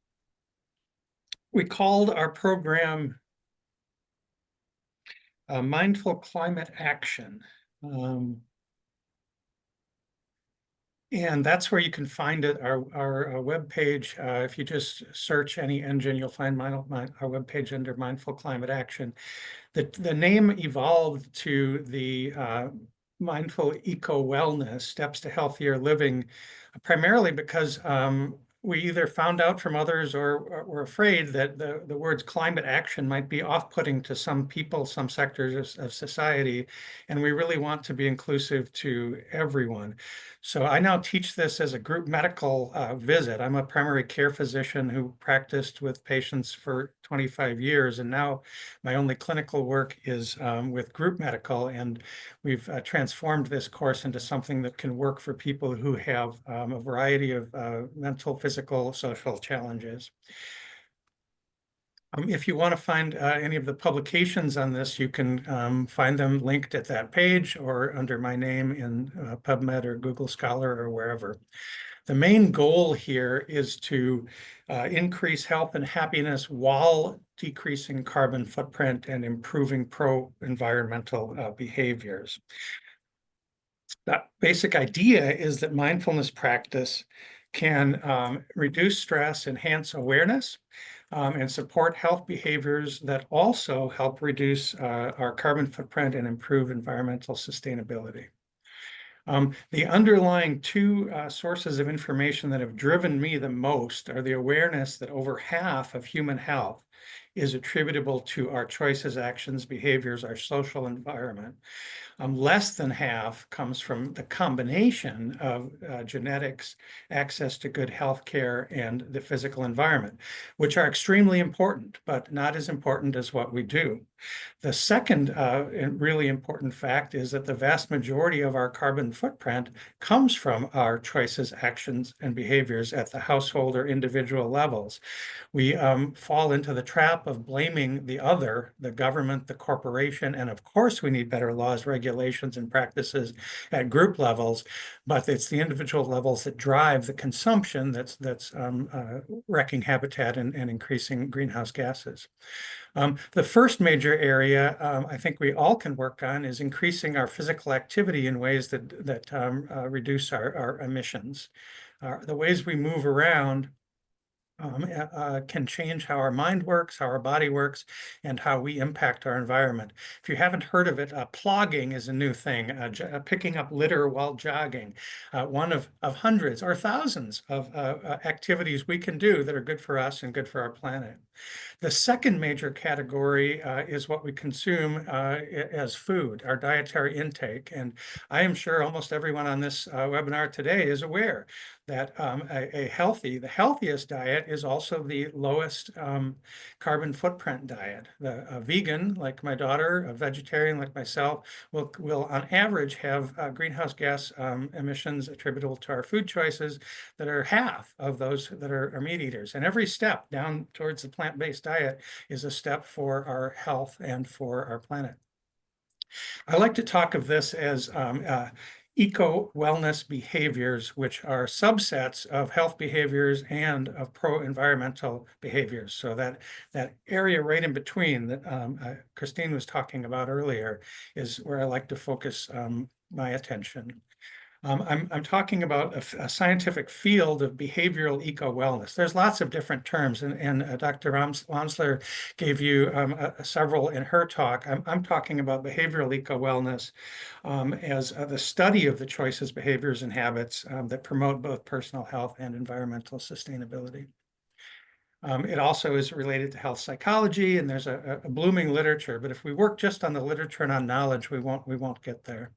called our program Mindful Climate Action. And that's where you can find it, our webpage. If you just search any engine, you'll find our webpage under Mindful Climate Action. The name evolved to the Mindful Eco-Wellness, Steps to Healthier Living, primarily because we either found out from others or were afraid that the words climate action might be off-putting to some people, some sectors of society, and we really want to be inclusive to everyone. So I now teach this as a group medical visit. I'm a primary care physician who practiced with patients for 25 years, and now my only clinical work is with group medical, and we've transformed this course into something that can work for people who have a variety of mental, physical, social challenges. If you want to find any of the publications on this, you can find them linked at that page or under my name in PubMed or Google Scholar or wherever. The main goal here is to increase health and happiness while decreasing carbon footprint and improving pro-environmental behaviors. That basic idea is that mindfulness practice can reduce stress, enhance awareness, and support health behaviors that also help reduce our carbon footprint and improve environmental sustainability. The underlying 2 sources of information that have driven me the most are the awareness that over half of human health is attributable to our choices, actions, behaviors, our social environment. Less than half comes from the combination of genetics, access to good health care, and the physical environment, which are extremely important, but not as important as what we do. The second and really important fact is that the vast majority of our carbon footprint comes from our choices, actions, and behaviors at the household or individual levels. We fall into the trap of blaming the other, the government, the corporation, and of course we need better laws, regulations, and practices at group levels, but it's the individual levels that drive the consumption that's wrecking habitat and increasing greenhouse gases. The first major area I think we all can work on is increasing our physical activity in ways that reduce our emissions. The ways we move around can change how our mind works, how our body works, and how we impact our environment. If you haven't heard of it, plogging is a new thing, picking up litter while jogging, one of hundreds or thousands of activities we can do that are good for us and good for our planet. The second major category is what we consume as food, our dietary intake. And I am sure almost everyone on this webinar today is aware that the healthiest diet is also the lowest carbon footprint diet. A vegan, like my daughter, a vegetarian like myself, will on average have greenhouse gas emissions attributable to our food choices that are half of those that are meat eaters. And every step down towards the plant-based diet is a step for our health and for our planet. I like to talk of this as eco-wellness behaviors, which are subsets of health behaviors and of pro-environmental behaviors. So that area right in between that Christine was talking about earlier is where I like to focus my attention. I'm talking about a scientific field of behavioral eco-wellness. There's lots of different terms, and Dr. Wansler gave you several in her talk. I'm talking about behavioral eco-wellness as the study of the choices, behaviors, and habits that promote both personal health and environmental sustainability. It also is related to health psychology, and there's a blooming literature. But if we work just on the literature and on knowledge, we won't get there.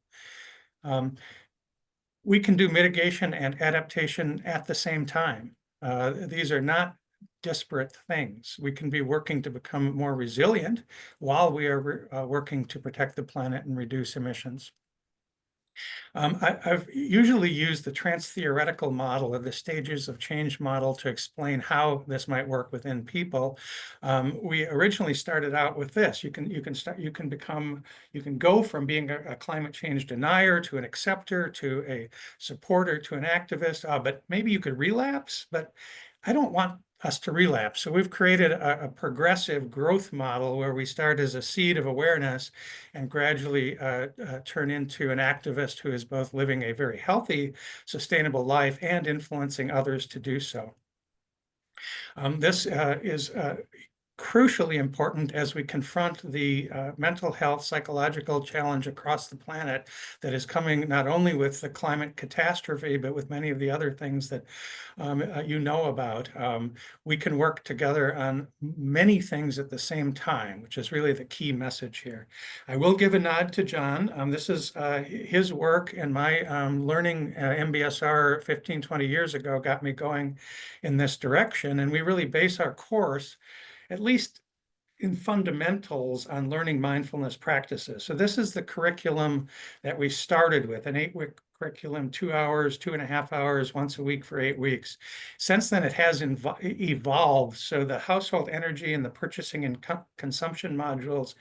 We can do mitigation and adaptation at the same time. These are not disparate things. We can be working to become more resilient while we are working to protect the planet and reduce emissions. I've usually used the trans-theoretical model or the stages of change model to explain how this might work within people. We originally started out with this. You can go from being a climate change denier to an acceptor to a supporter to an activist, but maybe you could relapse, but I don't want us to relapse. So we've created a progressive growth model where we start as a seed of awareness and gradually turn into an activist who is both living a very healthy, sustainable life and influencing others to do so. This is crucially important as we confront the mental health, psychological challenge across the planet that is coming not only with the climate catastrophe, but with many of the other things that you know about. We can work together on many things at the same time, which is really the key message here. I will give a nod to John. This is his work, and my learning MBSR 15, 20 years ago got me going in this direction. And we really base our course at least in fundamentals on learning mindfulness practices. So this is the curriculum that we started with, an 8-week curriculum, 2 hours, 2.5 hours, once a week for 8 weeks. Since then, it has evolved. So the household energy and the purchasing and consumption modules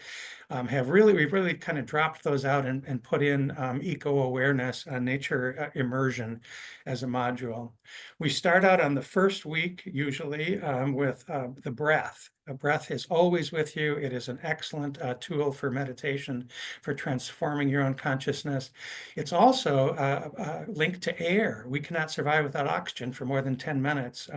we've really kind of dropped those out and put in eco-awareness, nature immersion as a module. We start out on the first week, usually, with the breath. A breath is always with you. It is an excellent tool for meditation, for transforming your own consciousness. It's also linked to air. We cannot survive without oxygen for more than 10 minutes.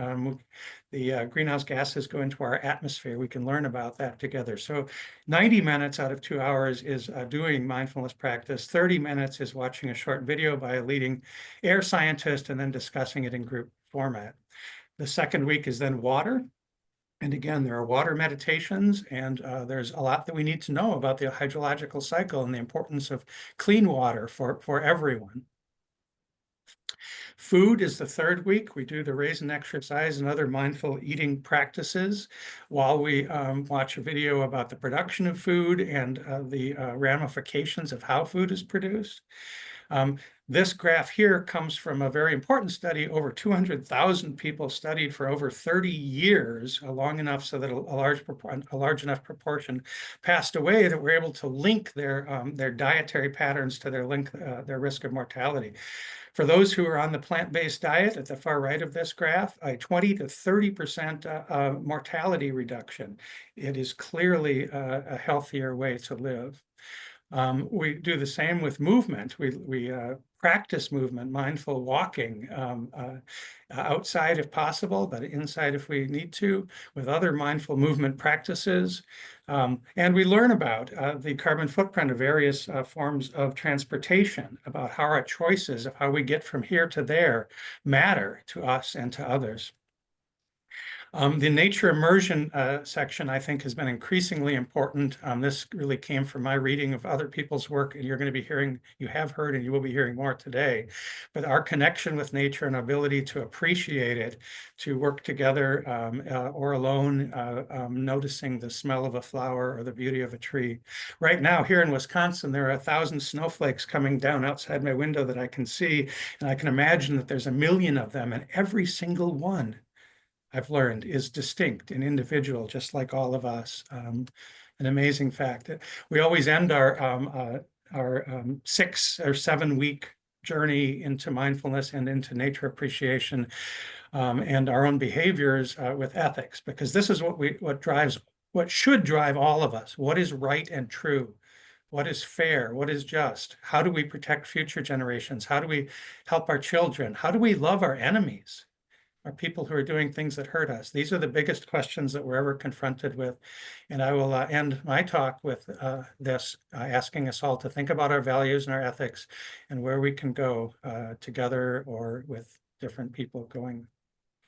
The greenhouse gases go into our atmosphere. We can learn about that together. So 90 minutes out of 2 hours is doing mindfulness practice. 30 minutes is watching a short video by a leading air scientist and then discussing it in group format. The second week is then water. And again, there are water meditations, and there's a lot that we need to know about the hydrological cycle and the importance of clean water for everyone. Food is the third week. We do the raisin exercise and other mindful eating practices while we watch a video about the production of food and the ramifications of how food is produced. This graph here comes from a very important study. Over 200,000 people studied for over 30 years, long enough so that a large enough proportion passed away that we're able to link their dietary patterns to their risk of mortality. For those who are on the plant-based diet, at the far right of this graph, a 20 to 30% mortality reduction. It is clearly a healthier way to live. We do the same with movement. We practice movement, mindful walking, outside if possible, but inside if we need to, with other mindful movement practices. And we learn about the carbon footprint of various forms of transportation, about how our choices of how we get from here to there matter to us and to others. The nature immersion section, I think, has been increasingly important. This really came from my reading of other people's work, and you're going to be hearing, you have heard, and you will be hearing more today. But our connection with nature and ability to appreciate it, to work together or alone, noticing the smell of a flower or the beauty of a tree. Right now, here in Wisconsin, there are 1,000 snowflakes coming down outside my window that I can see, and I can imagine that there's 1 million of them, and every single one, I've learned, is distinct and individual, just like all of us. An amazing fact. We always end our 6 or 7 week journey into mindfulness and into nature appreciation and our own behaviors with ethics, because this is what should drive all of us. What is right and true? What is fair? What is just? How do we protect future generations? How do we help our children? How do we love our enemies? Are people who are doing things that hurt us? These are the biggest questions that we're ever confronted with. And I will end my talk with this, asking us all to think about our values and our ethics and where we can go together or with different people going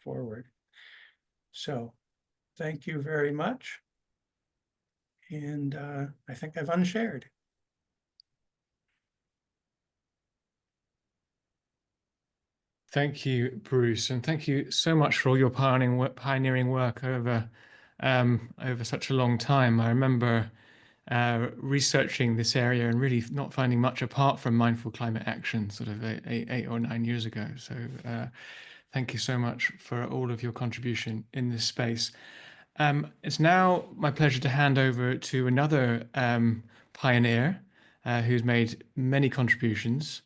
forward. So thank you very much. And I think I've unshared. Thank you, Bruce, and thank you so much for all your pioneering work over such a long time. I remember researching this area and really not finding much apart from mindful climate action sort of 8 or 9 years ago. So thank you so much for all of your contribution in this space. It's now my pleasure to hand over to another pioneer who's made many contributions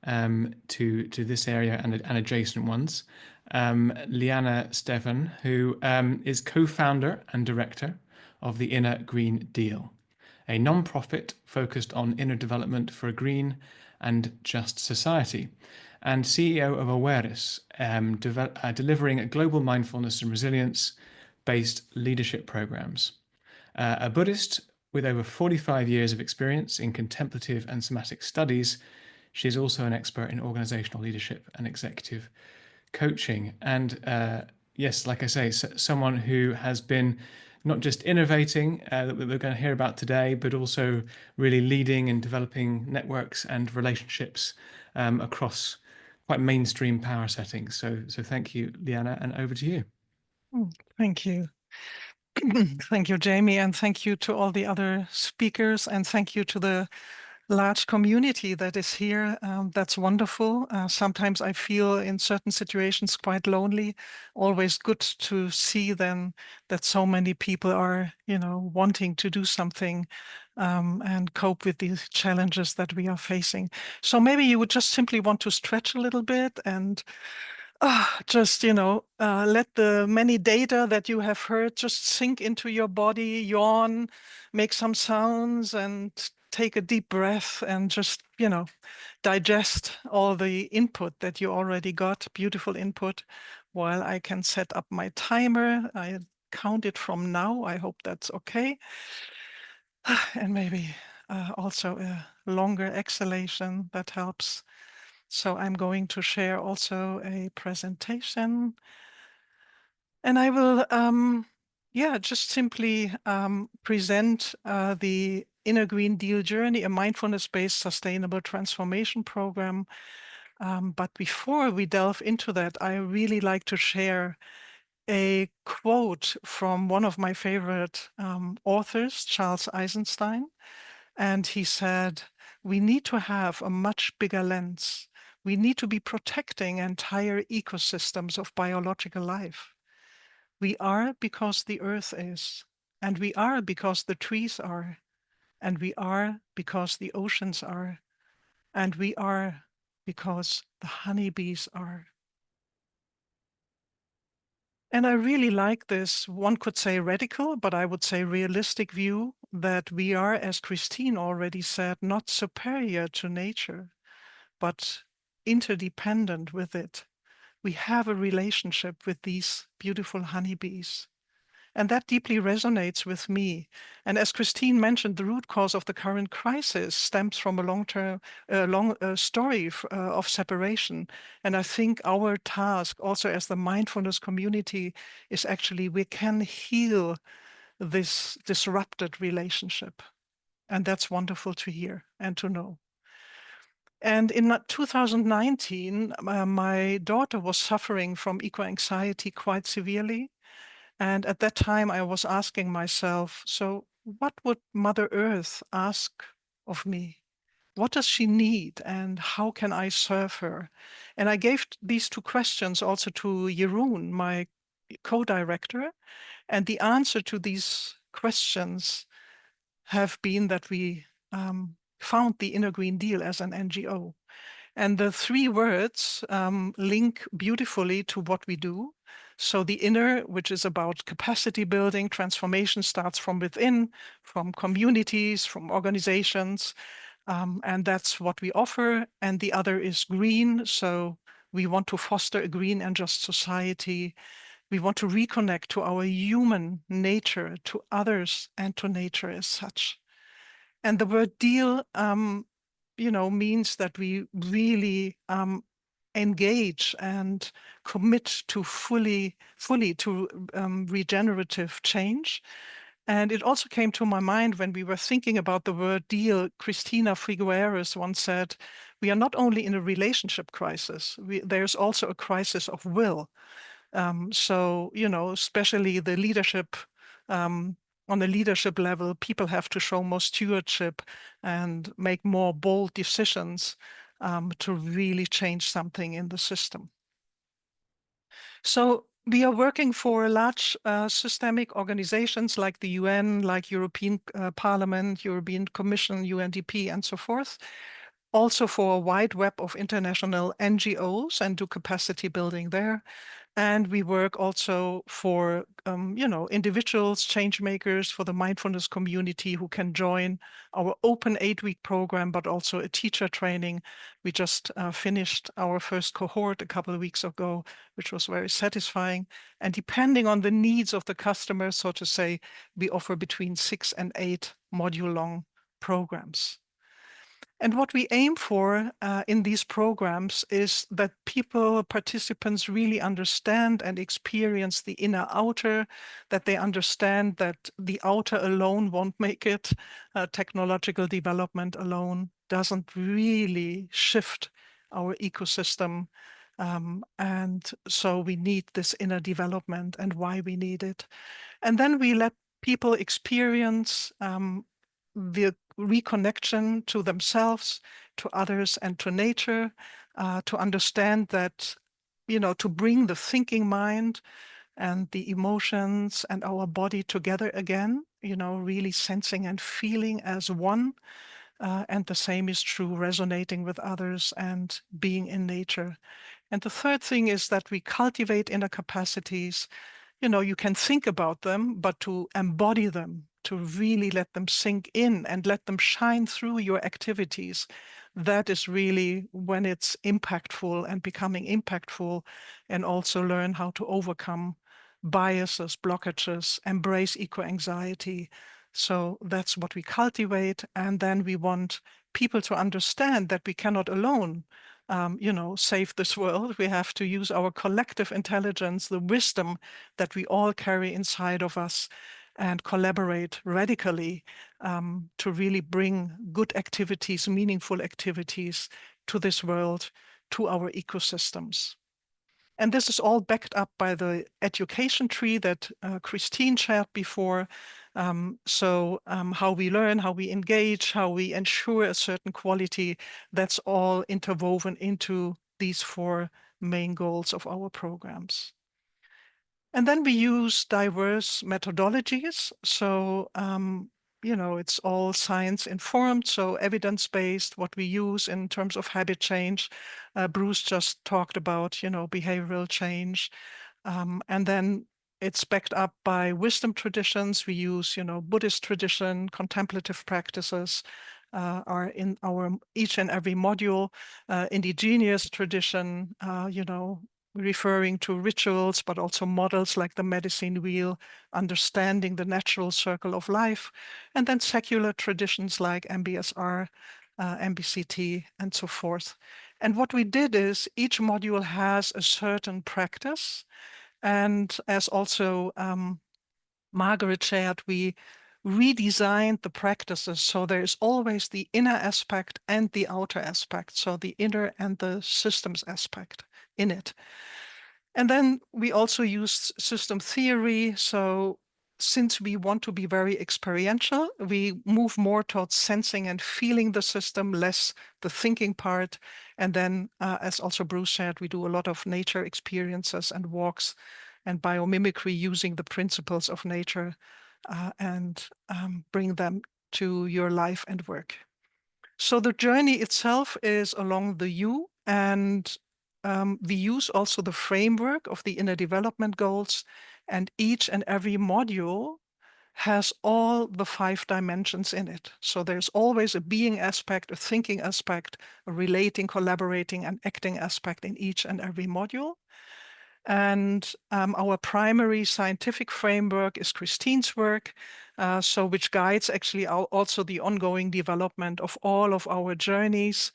to this area and adjacent ones, Liana Stefan, who is co-founder and director of the Inner Green Deal, a non-profit focused on inner development for a green and just society, and CEO of Awareness, delivering global mindfulness and resilience-based leadership programs. A Buddhist with over 45 years of experience in contemplative and somatic studies, she is also an expert in organizational leadership and executive coaching. And yes, like I say, someone who has been not just innovating, that we're going to hear about today, but also really leading and developing networks and relationships across quite mainstream power settings. So thank you, Liana, and over to you. Thank you. Thank you, Jamie, and thank you to all the other speakers, and thank you to the large community that is here. That's wonderful. Sometimes I feel in certain situations quite lonely. Always good to see then that so many people are, wanting to do something and cope with these challenges that we are facing. So maybe you would just simply want to stretch a little bit and just, let the many data that you have heard just sink into your body, yawn, make some sounds, and take a deep breath and just, digest all the input that you already got, beautiful input, while I can set up my timer. I count it from now. I hope that's okay. And maybe also a longer exhalation that helps. So I'm going to share also a presentation. And I will, just simply present the Inner Green Deal Journey, a mindfulness-based sustainable transformation program. But before we delve into that, I really like to share a quote from one of my favorite authors, Charles Eisenstein. And he said, we need to have a much bigger lens. We need to be protecting entire ecosystems of biological life. We are because the earth is, and we are because the trees are, and we are because the oceans are, and we are because the honeybees are. And I really like this, one could say radical, but I would say realistic view that we are, as Christine already said, not superior to nature, but interdependent with it. We have a relationship with these beautiful honeybees. And that deeply resonates with me. And as Christine mentioned, the root cause of the current crisis stems from a long story of separation. And I think our task also as the mindfulness community is actually we can heal this disrupted relationship. And that's wonderful to hear and to know. And in 2019, my daughter was suffering from eco-anxiety quite severely. And at that time, I was asking myself, so what would Mother Earth ask of me? What does she need and how can I serve her? And I gave these two questions also to Jeroen, my co-director. And the answer to these questions have been that we found the Inner Green Deal as an NGO. And the three words link beautifully to what we do. So the inner, which is about capacity building, transformation starts from within, from communities, from organizations, and that's what we offer. And the other is green. So we want to foster a green and just society. We want to reconnect to our human nature, to others, and to nature as such. And the word deal, means that we really engage and commit to fully to regenerative change. And it also came to my mind when we were thinking about the word deal. Christina Figueres once said, we are not only in a relationship crisis, there's also a crisis of will. So, especially the leadership, on the leadership level, people have to show more stewardship and make more bold decisions to really change something in the system. So we are working for large systemic organizations like the UN, like European Parliament, European Commission, UNDP, and so forth. Also for a wide web of international NGOs and do capacity building there. And we work also for, individuals, change makers, for the mindfulness community who can join our open 8-week program, but also a teacher training. We just finished our first cohort a couple of weeks ago, which was very satisfying. And depending on the needs of the customer, so to say, we offer between 6 and 8 module-long programs. And what we aim for in these programs is that participants really understand and experience the inner outer, that they understand that the outer alone won't make it. Technological development alone doesn't really shift our ecosystem. And so we need this inner development and why we need it. And then we let people experience the reconnection to themselves, to others, and to nature, to understand that, to bring the thinking mind and the emotions and our body together again, really sensing and feeling as one. And the same is true resonating with others and being in nature. And the third thing is that we cultivate inner capacities. You can think about them, but to embody them, to really let them sink in and let them shine through your activities. That is really when it's impactful and becoming impactful, and also learn how to overcome biases, blockages, embrace eco-anxiety. So that's what we cultivate. And then we want people to understand that we cannot alone save this world. We have to use our collective intelligence, the wisdom that we all carry inside of us, and collaborate radically to really bring good activities, meaningful activities to this world, to our ecosystems. And this is all backed up by the education tree that Christine shared before. How we learn, how we engage, how we ensure a certain quality, that's all interwoven into these 4 main goals of our programs. And then we use diverse methodologies. So, it's all science informed, so evidence-based, what we use in terms of habit change. Bruce just talked about, behavioral change. And then it's backed up by wisdom traditions. We use, Buddhist tradition, contemplative practices are in our each and every module, indigenous tradition, referring to rituals, but also models like the medicine wheel, understanding the natural circle of life, and then secular traditions like MBSR, MBCT, and so forth. And what we did is each module has a certain practice. And as also Margaret shared, we redesigned the practices. So there's always the inner aspect and the outer aspect. So the inner and the systems aspect in it. And then we also used system theory. So since we want to be very experiential, we move more towards sensing and feeling the system, less the thinking part. And then, as also Bruce said, we do a lot of nature experiences and walks and biomimicry using the principles of nature and bring them to your life and work. So the journey itself is along the U, and we use also the framework of the inner development goals, and each and every module has all the 5 dimensions in it. So there's always a being aspect, a thinking aspect, a relating, collaborating, and acting aspect in each and every module. And our primary scientific framework is Christine's work, which guides actually also the ongoing development of all of our journeys.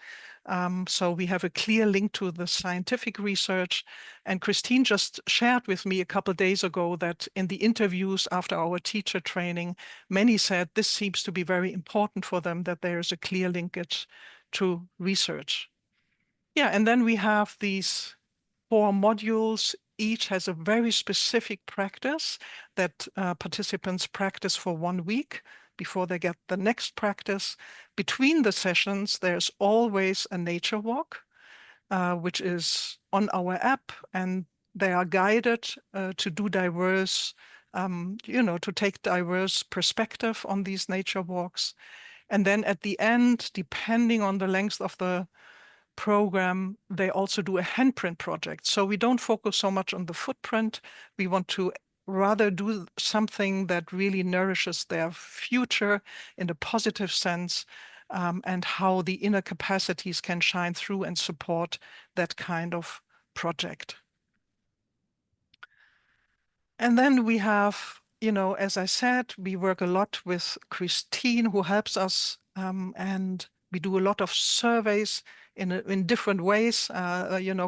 So we have a clear link to the scientific research. And Christine just shared with me a couple of days ago that in the interviews after our teacher training, many said this seems to be very important for them, that there is a clear linkage to research. Yeah, and then we have these 4 modules. Each has a very specific practice that participants practice for 1 week before they get the next practice. Between the sessions, there's always a nature walk, which is on our app, and they are guided to do diverse, to take diverse perspective on these nature walks. And then at the end, depending on the length of the program, they also do a handprint project. So we don't focus so much on the footprint. We want to rather do something that really nourishes their future in a positive sense, and how the inner capacities can shine through and support that kind of project. And then we have, as I said, we work a lot with Christine, who helps us, and we do a lot of surveys in different ways,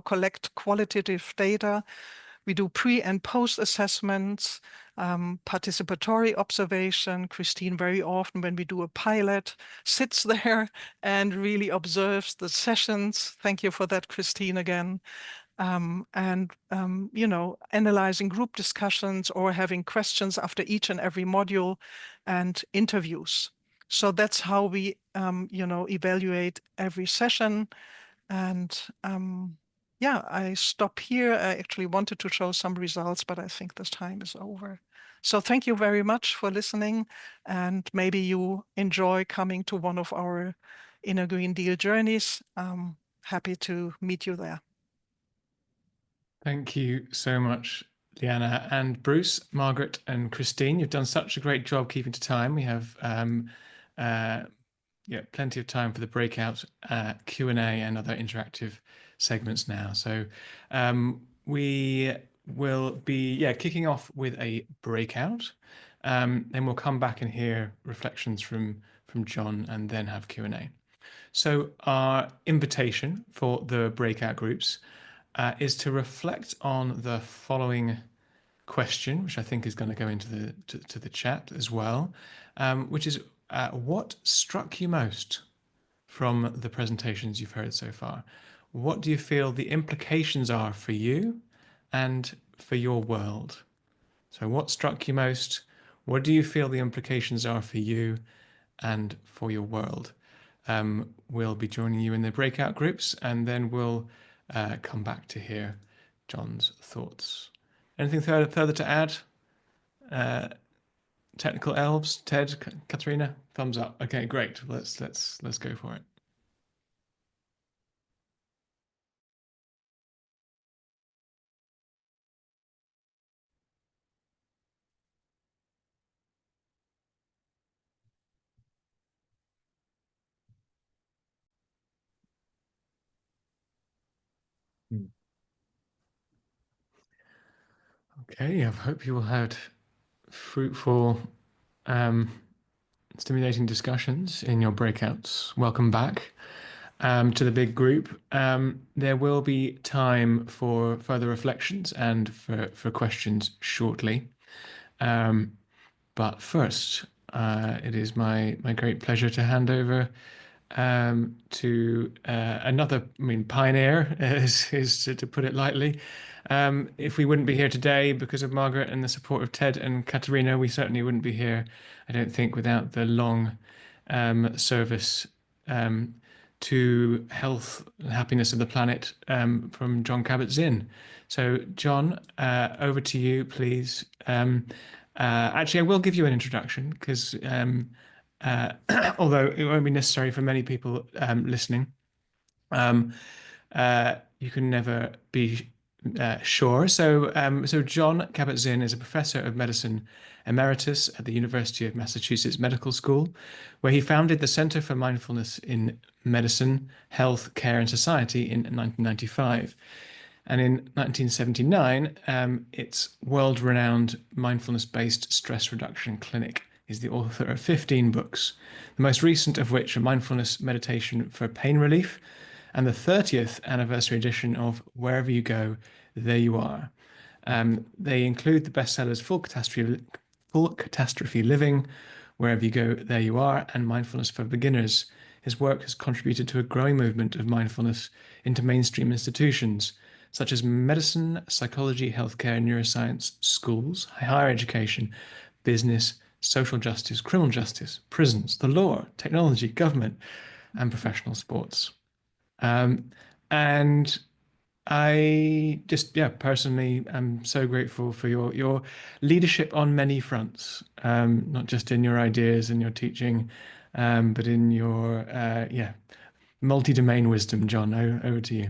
collect qualitative data. We do pre and post assessments, participatory observation. Christine very often, when we do a pilot, sits there and really observes the sessions. Thank you for that, Christine, again. Analyzing group discussions or having questions after each and every module and interviews. So that's how we, evaluate every session. And I stop here. I actually wanted to show some results, but I think this time is over. So thank you very much for listening, and maybe you enjoy coming to one of our Inner Green Deal journeys. Happy to meet you there. Thank you so much, Liana, and Bruce, Margaret, and Christine. You've done such a great job keeping to time. We have plenty of time for the breakout Q&A and other interactive segments now. So we will be kicking off with a breakout. Then we'll come back and hear reflections from John and then have Q&A. So our invitation for the breakout groups is to reflect on the following question, which I think is going to go into the chat as well, which is what struck you most from the presentations you've heard so far? What do you feel the implications are for you and for your world. So what struck you most? What do you feel the implications are for you and for your world? We'll be joining you in the breakout groups, and then we'll come back to hear John's thoughts. Anything further to add? Technical elves, Ted, Katharina, thumbs up. Okay, great. Let's go for it. Okay, I hope you will have fruitful, stimulating discussions in your breakouts. Welcome back to the big group. There will be time for further reflections and for questions shortly. But first, it is my great pleasure to hand over to another, pioneer, is to put it lightly. If we wouldn't be here today because of Margaret and the support of Ted and Katharina, we certainly wouldn't be here, I don't think, without the long service to health and happiness of the planet from John Kabat-Zinn. So John, over to you, please. Actually, I will give you an introduction because although it won't be necessary for many people listening, you can never be sure. So John Kabat-Zinn is a professor of medicine emeritus at the University of Massachusetts Medical School, where he founded the Center for Mindfulness in Medicine, Health, Care and Society in 1995. And in 1979, its world-renowned mindfulness-based stress reduction clinic is the author of 15 books, the most recent of which are Mindfulness Meditation for Pain Relief and the 30th anniversary edition of Wherever You Go, There You Are. They include the bestsellers Full Catastrophe Living, Wherever You Go, There You Are, and Mindfulness for Beginners. His work has contributed to a growing movement of mindfulness into mainstream institutions, such as medicine, psychology, healthcare, neuroscience, schools, higher education, business, social justice, criminal justice, prisons, the law, technology, government, and professional sports. And I just, personally am so grateful for your leadership on many fronts, not just in your ideas and your teaching, but in your, multi-domain wisdom. John, over to you.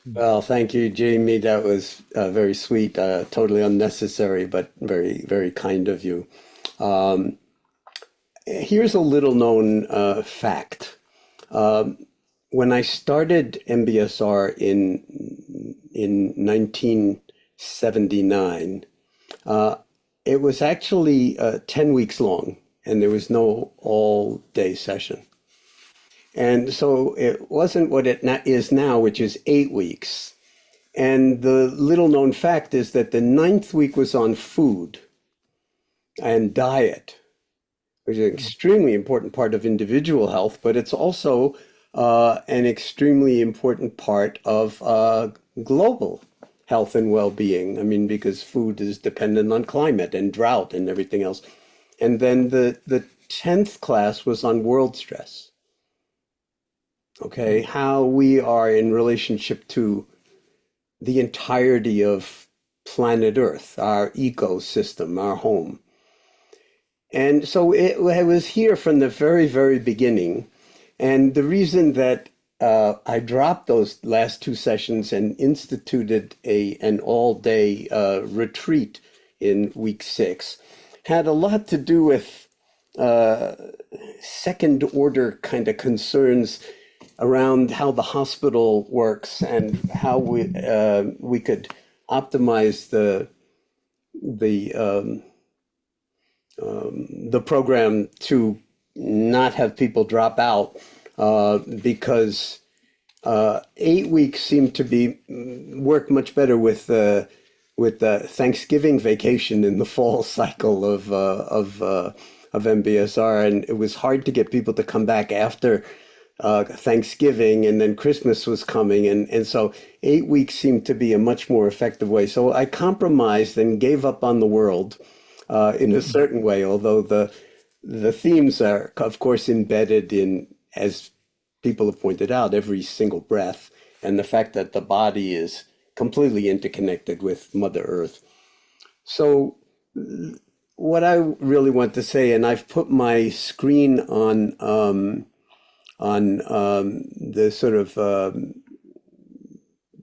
Well, thank you, Jamie. That was very sweet, totally unnecessary, but very, very kind of you. Here's a little known fact. When I started MBSR in 1979, it was actually 10 weeks long, and there was no all-day session. And so it wasn't what it is now, which is 8 weeks. And the little known fact is that the 9th week was on food and diet, which is an extremely important part of individual health, but it's also an extremely important part of global health and well-being. I mean, because food is dependent on climate and drought and everything else. And then the 10th class was on world stress. Okay, how we are in relationship to the entirety of planet Earth, our ecosystem, our home. And so it was here from the very, very beginning. And the reason that I dropped those last 2 sessions and instituted an all-day retreat in week 6 had a lot to do with second-order kind of concerns around how the hospital works and how we could optimize the program to not have people drop out, because 8 weeks seem to work much better with the Thanksgiving vacation in the fall cycle of MBSR, and it was hard to get people to come back after Thanksgiving, and then Christmas was coming. And so 8 weeks seemed to be a much more effective way. So I compromised and gave up on the world in a certain way, although the themes are, of course, embedded in, as people have pointed out, every single breath, and the fact that the body is completely interconnected with Mother Earth. So what I really want to say, and I've put my screen on the sort of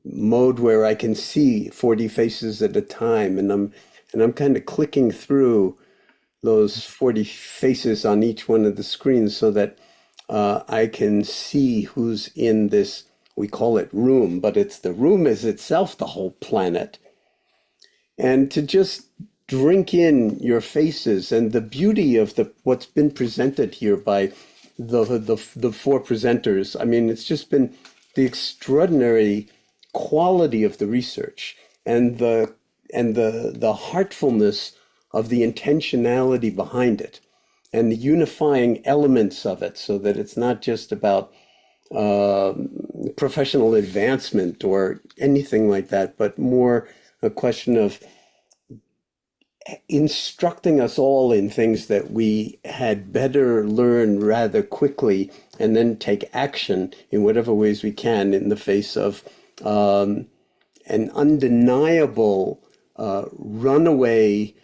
mode where I can see 40 faces at a time, and I'm kind of clicking through those 40 faces on each one of the screens so that I can see who's in this, we call it room, but it's the room is itself the whole planet. And to just drink in your faces and the beauty of what's been presented here by the four presenters. I mean, it's just been the extraordinary quality of the research and the heartfulness of the intentionality behind it and the unifying elements of it, so that it's not just about professional advancement or anything like that, but more a question of instructing us all in things that we had better learn rather quickly and then take action in whatever ways we can in the face of an undeniable runaway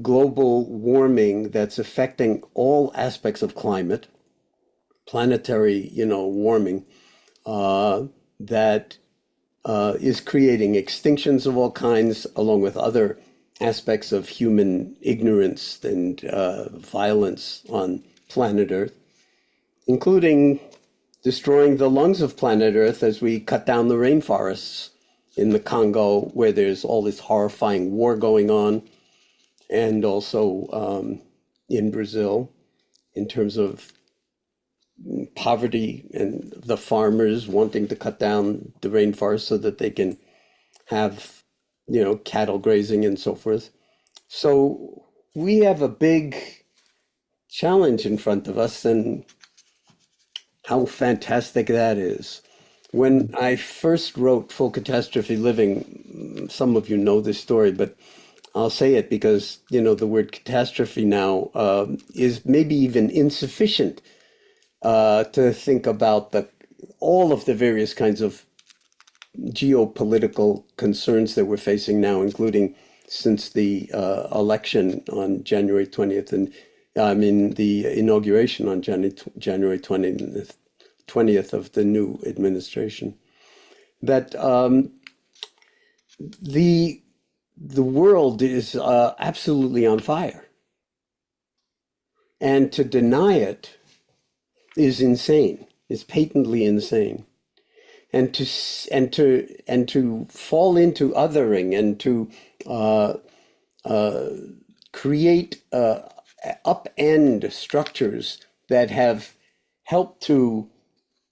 global warming that's affecting all aspects of climate, planetary, warming, that is creating extinctions of all kinds, along with other aspects of human ignorance and violence on planet Earth, including destroying the lungs of planet Earth as we cut down the rainforests in the Congo, where there's all this horrifying war going on, and also in Brazil, in terms of poverty and the farmers wanting to cut down the rainforest so that they can have, cattle grazing and so forth. So we have a big challenge in front of us, and how fantastic that is. When I first wrote Full Catastrophe Living, some of you know this story, but I'll say it because, the word catastrophe now is maybe even insufficient to think about all of the various kinds of geopolitical concerns that we're facing now, including since the election on January 20th, and the inauguration on January 20th of the new administration, that the world is absolutely on fire. And to deny it is insane, is patently insane. And to fall into othering and to create upend structures that have helped to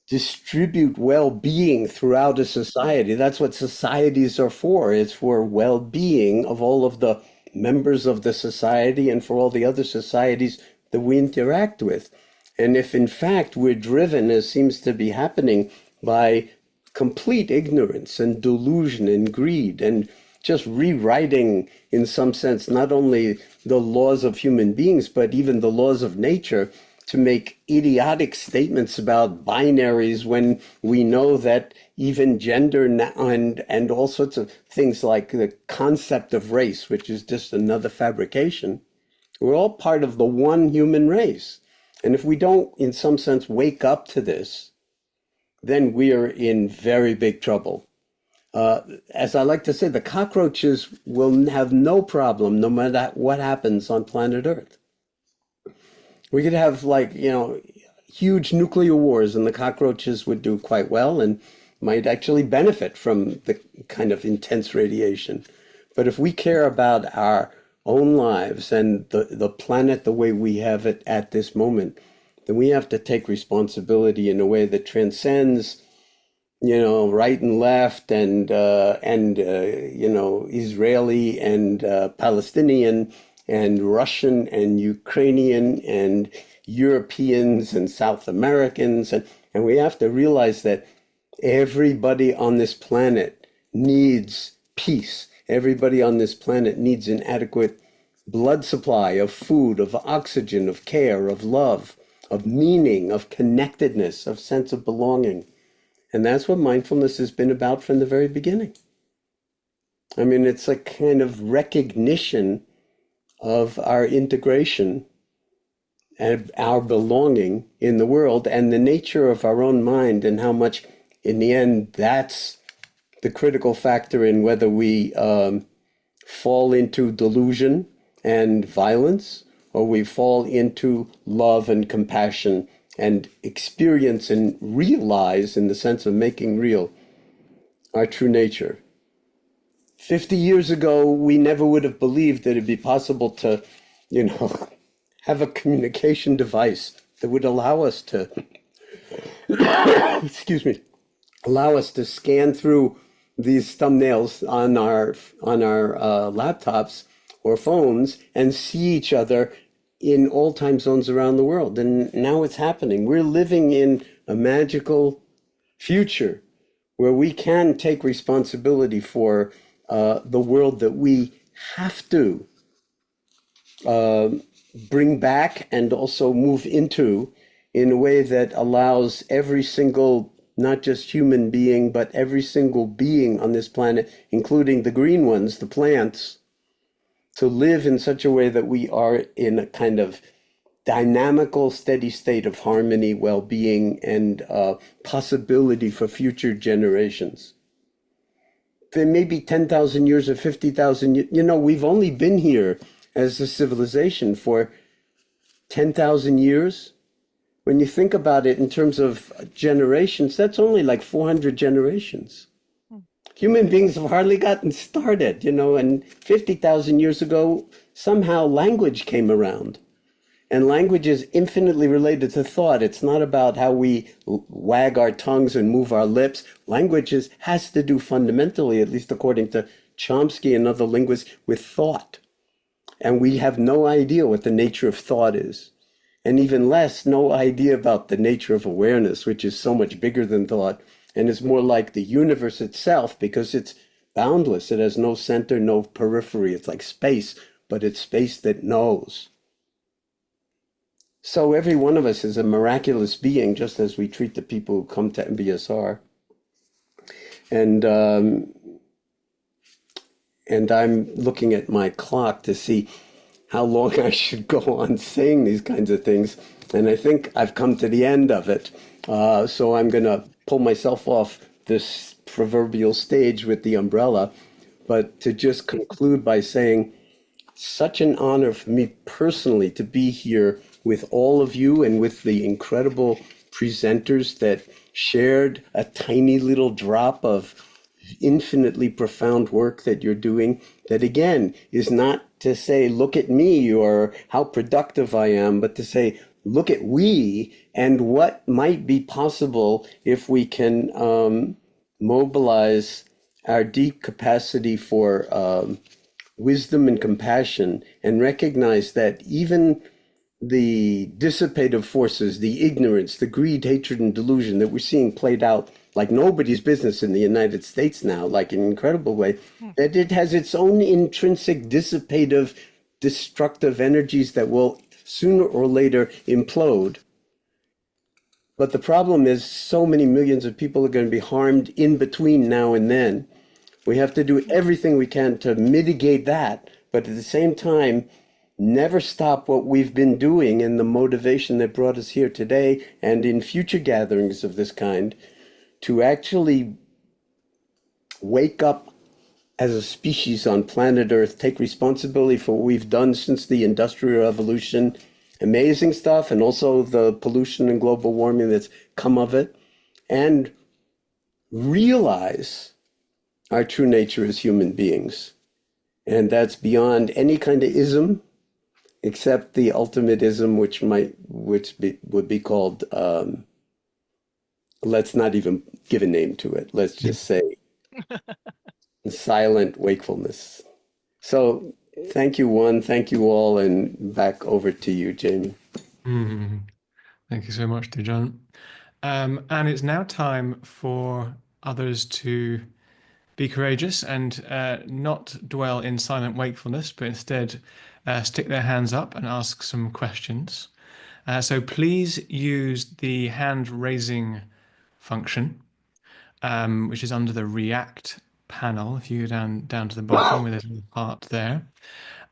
distribute well-being throughout a society. That's what societies are for. It's for well-being of all of the members of the society and for all the other societies that we interact with. And if in fact we're driven, as seems to be happening, by complete ignorance and delusion and greed, and just rewriting, in some sense, not only the laws of human beings, but even the laws of nature, to make idiotic statements about binaries when we know that even gender and all sorts of things like the concept of race, which is just another fabrication, we're all part of the one human race. And if we don't, in some sense, wake up to this, then we are in very big trouble. As I like to say, the cockroaches will have no problem no matter what happens on planet Earth. We could have huge nuclear wars and the cockroaches would do quite well and might actually benefit from the kind of intense radiation. But if we care about our own lives and the planet the way we have it at this moment, then we have to take responsibility in a way that transcends, right and left and Israeli and Palestinian and Russian and Ukrainian and Europeans and South Americans. And we have to realize that everybody on this planet needs peace. Everybody on this planet needs an adequate blood supply of food, of oxygen, of care, of love, of meaning, of connectedness, of sense of belonging. And that's what mindfulness has been about from the very beginning. I mean, it's a kind of recognition of our integration and our belonging in the world and the nature of our own mind, and how much, in the end, that's the critical factor in whether we fall into delusion and violence, or we fall into love and compassion and experience and realize, in the sense of making real, our true nature. 50 years ago, we never would have believed that it'd be possible to, have a communication device that would allow us to, excuse me, allow us to scan through these thumbnails on our laptops or phones and see each other in all time zones around the world. And now it's happening. We're living in a magical future where we can take responsibility for the world that we have to bring back and also move into in a way that allows every single, not just human being, but every single being on this planet, including the green ones, the plants, to live in such a way that we are in a kind of dynamical, steady state of harmony, well-being, and possibility for future generations. There may be 10,000 years or 50,000 years. We've only been here as a civilization for 10,000 years. When you think about it in terms of generations, that's only like 400 generations. Human beings have hardly gotten started, and 50,000 years ago, somehow language came around. And language is infinitely related to thought. It's not about how we wag our tongues and move our lips. Language has to do fundamentally, at least according to Chomsky and other linguists, with thought. And we have no idea what the nature of thought is. And even less, no idea about the nature of awareness, which is so much bigger than thought. And is more like the universe itself, because it's boundless. It has no center, no periphery. It's like space, but it's space that knows. So every one of us is a miraculous being, just as we treat the people who come to MBSR. And I'm looking at my clock to see how long I should go on saying these kinds of things. And I think I've come to the end of it. So I'm going to pull myself off this proverbial stage with the umbrella, but to just conclude by saying, such an honor for me personally to be here with all of you and with the incredible presenters that shared a tiny little drop of infinitely profound work that you're doing, that again is not to say, look at me or how productive I am, but to say, look at we and what might be possible if we can mobilize our deep capacity for wisdom and compassion, and recognize that even the dissipative forces, the ignorance, the greed, hatred, and delusion that we're seeing played out like nobody's business in the United States now, like in an incredible way, that it has its own intrinsic dissipative, destructive energies that will sooner or later implode. But the problem is so many millions of people are going to be harmed in between now and then. We have to do everything we can to mitigate that, but at the same time, never stop what we've been doing and the motivation that brought us here today and in future gatherings of this kind, to actually wake up as a species on planet Earth, take responsibility for what we've done since the Industrial Revolution, amazing stuff, and also the pollution and global warming that's come of it, and realize our true nature as human beings. And that's beyond any kind of ism, except the ultimate ism, which would be called, let's not even give a name to it. Let's just say silent wakefulness. So thank you, one, thank you all, and back over to you, Jamie. Thank you so much, dear John. And it's now time for others to be courageous and not dwell in silent wakefulness, but instead stick their hands up and ask some questions. So please use the hand raising function, which is under the React panel. If you go down to the bottom where there's a little part there.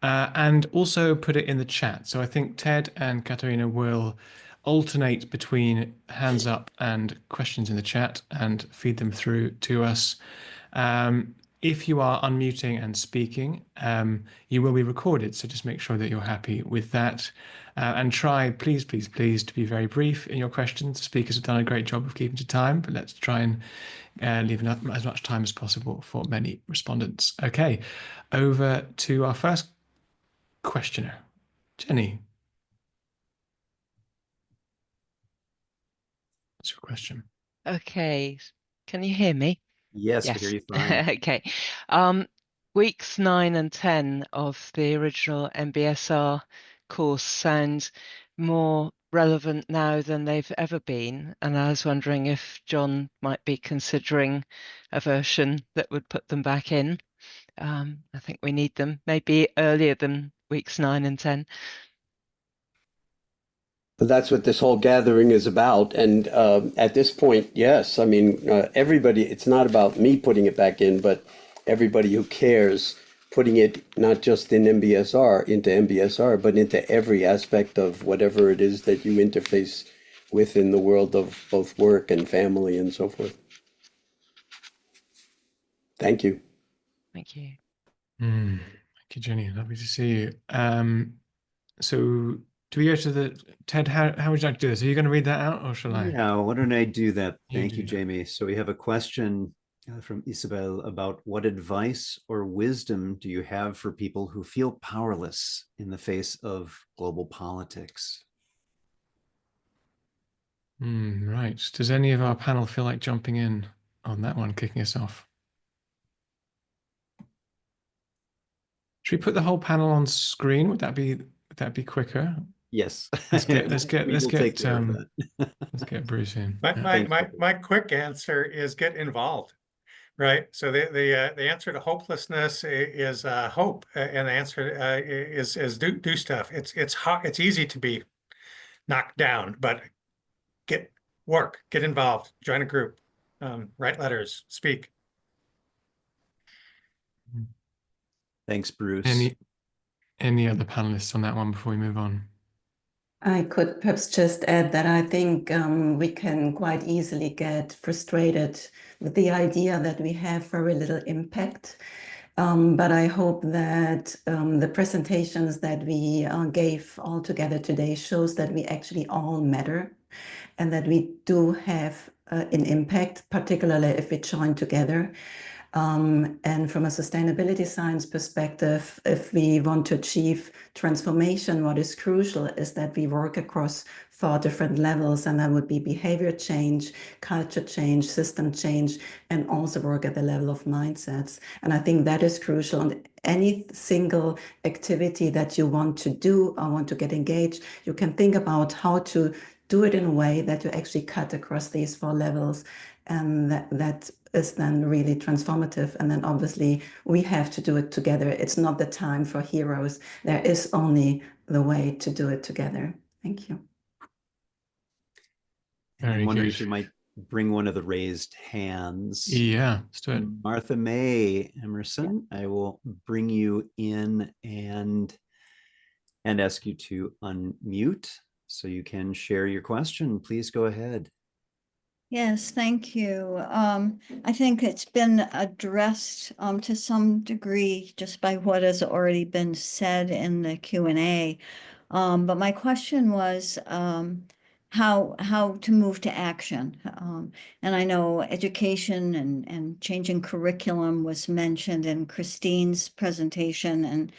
And also put it in the chat. So I think Ted and Katarina will alternate between hands up and questions in the chat and feed them through to us. If you are unmuting and speaking, you will be recorded. So just make sure that you're happy with that. And try, please, please, please, to be very brief in your questions. The speakers have done a great job of keeping to time, but let's try and leave as much time as possible for many respondents. Okay, over to our first questioner, Jenny. What's your question? Okay, can you hear me? Yes, we hear you fine. Okay. Weeks 9 and 10 of the original MBSR course sound more relevant now than they've ever been. And I was wondering if John might be considering a version that would put them back in. I think we need them maybe earlier than weeks 9 and 10. But that's what this whole gathering is about. And at this point, yes, I mean, everybody, it's not about me putting it back in, but everybody who cares putting it not just in MBSR, into MBSR, but into every aspect of whatever it is that you interface with in the world of both work and family and so forth. Thank you. Thank you. Thank you, Jenny. Lovely to see you. So do we go to the Ted? How would you like to do this? Are you going to read that out, or shall I? Yeah, why don't I do that? You Thank do you, that. Jamie. So we have a question from Isabel about what advice or wisdom do you have for people who feel powerless in the face of global politics? Right. Does any of our panel feel like jumping in on that one, kicking us off? Should we put the whole panel on screen? Would that be quicker? Yes. Let's get Bruce in. My quick answer is get involved, right? So the answer to hopelessness is hope, and the answer is do stuff. It's easy to be knocked down, but get involved, join a group, write letters, speak. Thanks, Bruce. Any other panelists on that one before we move on? I could perhaps just add that I think we can quite easily get frustrated with the idea that we have very little impact. But I hope that the presentations that we gave all together today shows that we actually all matter and that we do have an impact, particularly if we join together. And from a sustainability science perspective, if we want to achieve transformation, what is crucial is that we work across 4 different levels, and that would be behavior change, culture change, system change, and also work at the level of mindsets. And I think that is crucial. And any single activity that you want to do or want to get engaged, you can think about how to do it in a way that you actually cut across these 4 levels. And that is then really transformative. And then obviously we have to do it together. It's not the time for heroes. There is only the way to do it together. Thank you. I wonder if you might bring one of the raised hands. Yeah, let's do it. Martha May Emerson, I will bring you in and ask you to unmute so you can share your question. Please go ahead. Yes, thank you. I think it's been addressed to some degree just by what has already been said in the Q&A. But my question was how to move to action. And I know education and changing curriculum was mentioned in Christine's presentation,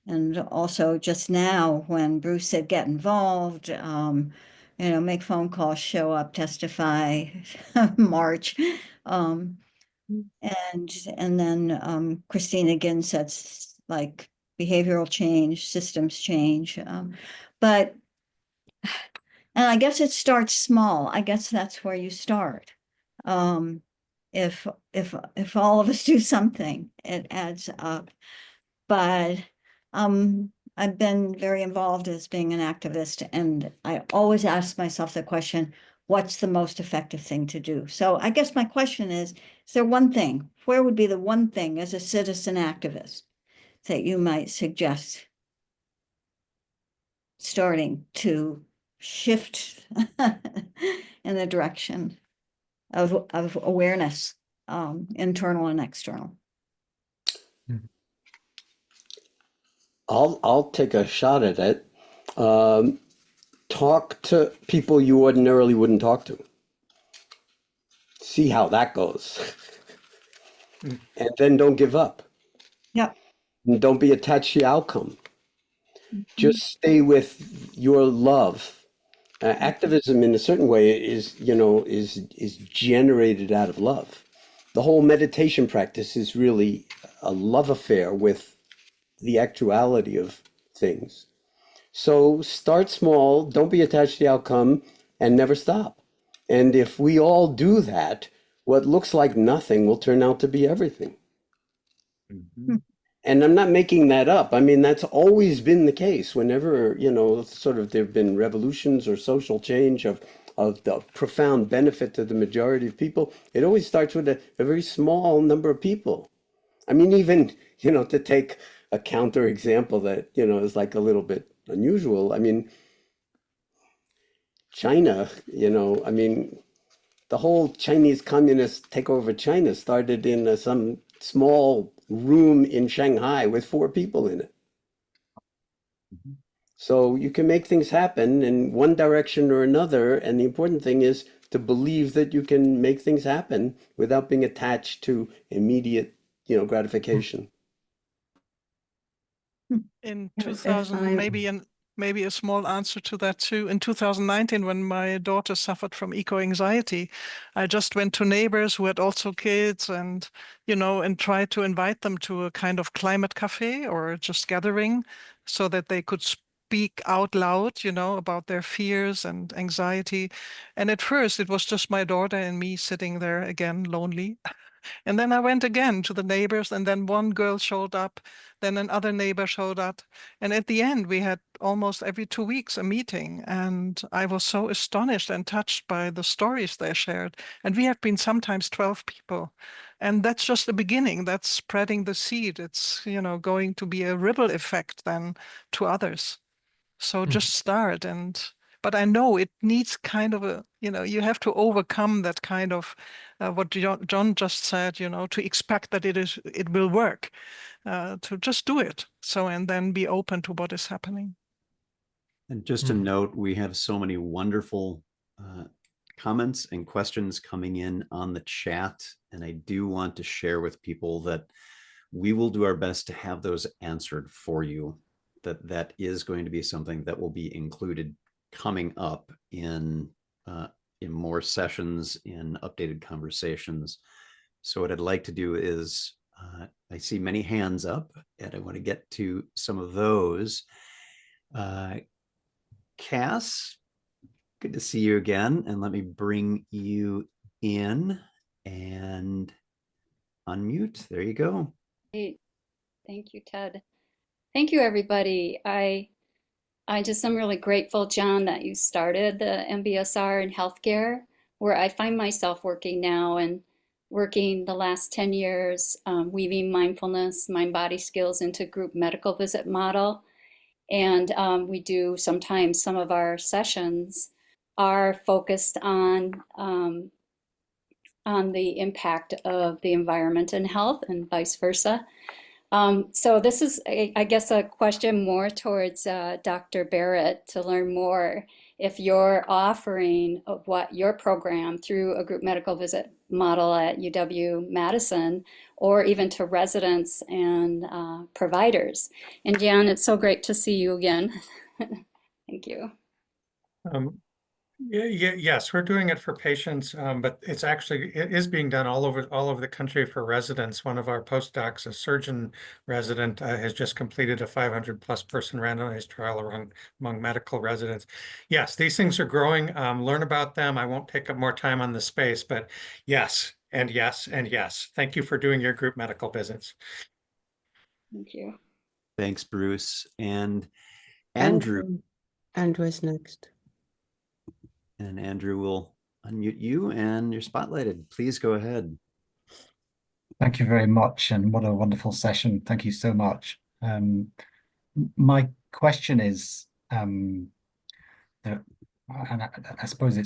and also just now when Bruce said get involved, make phone calls, show up, testify, march. And then Christine again said like behavioral change, systems change. But and I guess it starts small. I guess that's where you start. If all of us do something, it adds up. But I've been very involved as being an activist, and I always ask myself the question, what's the most effective thing to do? So I guess my question is there one thing, where would be the one thing as a citizen activist that you might suggest starting to shift in the direction of awareness, internal and external? I'll take a shot at it. Talk to people you ordinarily wouldn't talk to. See how that goes. And then don't give up. Yeah. And don't be attached to the outcome. Just stay with your love. Activism in a certain way is generated out of love. The whole meditation practice is really a love affair with the actuality of things. So start small, don't be attached to the outcome, and never stop. And if we all do that, what looks like nothing will turn out to be everything. Mm-hmm. And I'm not making that up. I mean, that's always been the case whenever, sort of there've been revolutions or social change of the profound benefit to the majority of people. It always starts with a very small number of people. I mean, even, to take a counter example that, is like a little bit unusual. I mean, China, the whole Chinese communist takeover of China started in some small room in Shanghai with 4 people in it. Mm-hmm. So you can make things happen in one direction or another. And the important thing is to believe that you can make things happen without being attached to immediate, gratification. In If 2000, I- maybe a small answer to that too. In 2019, when my daughter suffered from eco-anxiety, I just went to neighbors who had also kids and tried to invite them to a kind of climate cafe or just gathering so that they could speak out loud, about their fears and anxiety. And at first it was just my daughter and me sitting there again, lonely. And then I went again to the neighbors, and then one girl showed up, then another neighbor showed up. And at the end, we had almost every 2 weeks a meeting. And I was so astonished and touched by the stories they shared. And we have been sometimes 12 people. And that's just the beginning. That's spreading the seed. It's, going to be a ripple effect then to others. So just start. But I know it needs kind of you have to overcome that kind of what John just said, to expect that it will work, to just do it. So, and then be open to what is happening. And just a note, we have so many wonderful comments and questions coming in on the chat. And I do want to share with people that we will do our best to have those answered for you. That is going to be something that will be included coming up in more sessions, in updated conversations. So what I'd like to do is, I see many hands up, and I want to get to some of those. Cass, good to see you again, and let me bring you in and unmute. There you go. Great. Thank you, Ted. Thank you, everybody. I just am really grateful, John, that you started the MBSR in healthcare, where I find myself working now, and working the last 10 years, weaving mindfulness, mind-body skills into group medical visit model. And we do sometimes, some of our sessions are focused on the impact of the environment and health, and vice versa. So this is, I guess, a question more towards Dr. Barrett to learn more if you're offering what your program through a group medical visit model at UW-Madison, or even to residents and providers. And Jan, it's so great to see you again. Thank you. Yes, we're doing it for patients, but it is being done all over the country for residents. One of our postdocs, a surgeon resident, has just completed a 500+ person randomized trial among medical residents. Yes, these things are growing. Learn about them. I won't take up more time on the space, but yes, and yes, and yes. Thank you for doing your group medical visits. Thank you. Thanks, Bruce. And Andrew. Andrew is next. And Andrew will unmute you and you're spotlighted. Please go ahead. Thank you very much. And what a wonderful session. Thank you so much. My question is, and I suppose I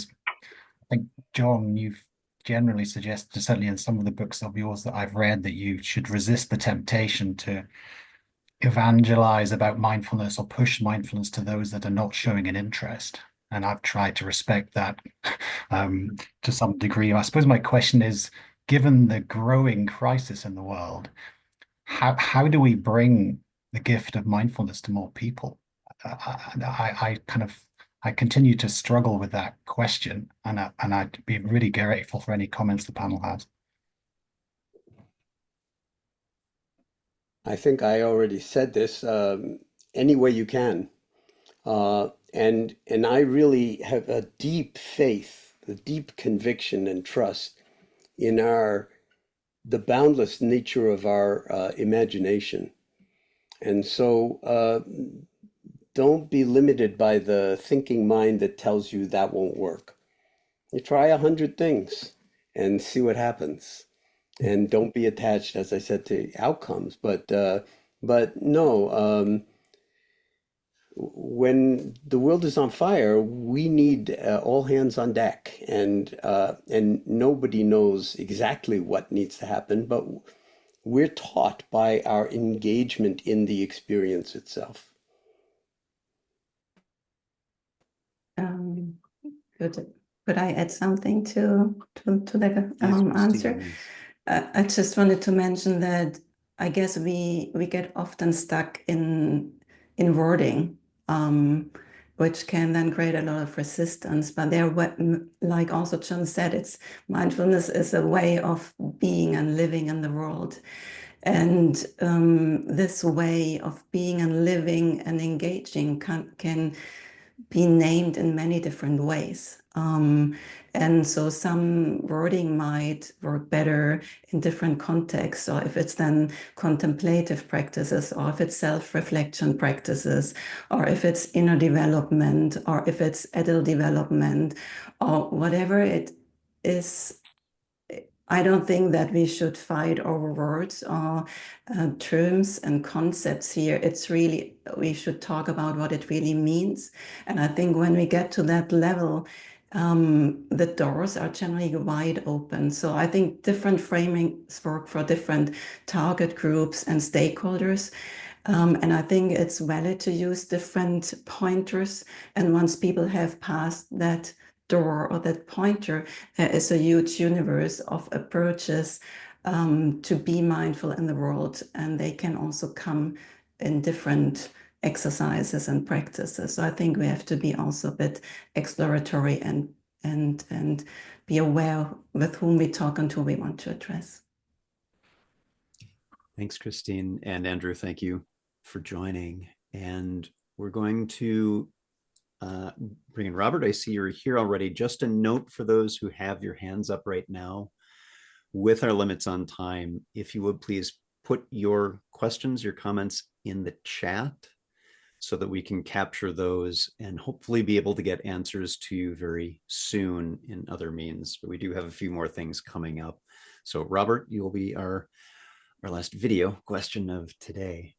think, John, you've generally suggested, certainly in some of the books of yours that I've read, that you should resist the temptation to evangelize about mindfulness or push mindfulness to those that are not showing an interest. And I've tried to respect that to some degree. I suppose my question is, given the growing crisis in the world, how do we bring the gift of mindfulness to more people? I continue to struggle with that question, and I'd be really grateful for any comments the panel has. I think I already said this, any way you can. And I really have a deep faith, a deep conviction and trust in the boundless nature of our imagination. And so don't be limited by the thinking mind that tells you that won't work. You try 100 things and see what happens. And don't be attached, as I said, to outcomes. But no, when the world is on fire, we need all hands on deck, and nobody knows exactly what needs to happen, but we're taught by our engagement in the experience itself. Could I add something to the answer? I just wanted to mention that I guess we get often stuck in wording, which can then create a lot of resistance. But like also John said, mindfulness is a way of being and living in the world. And this way of being and living and engaging can be named in many different ways. And so some wording might work better in different contexts, or if it's then contemplative practices, or if it's self-reflection practices, or if it's inner development, or if it's adult development, or whatever it is. I don't think that we should fight over words or terms and concepts here. It's really, we should talk about what it really means. And I think when we get to that level, the doors are generally wide open. So I think different framings work for different target groups and stakeholders. And I think it's valid to use different pointers. And once people have passed that door or that pointer, there is a huge universe of approaches to be mindful in the world. And they can also come in different exercises and practices. So I think we have to be also a bit exploratory and be aware with whom we talk and who we want to address. Thanks, Christine. And Andrew, thank you for joining. And we're going to bring in Robert. I see you're here already. Just a note for those who have your hands up right now, with our limits on time, if you would please put your questions, your comments in the chat so that we can capture those and hopefully be able to get answers to you very soon in other means. But we do have a few more things coming up. So Robert, you will be our last video question of today.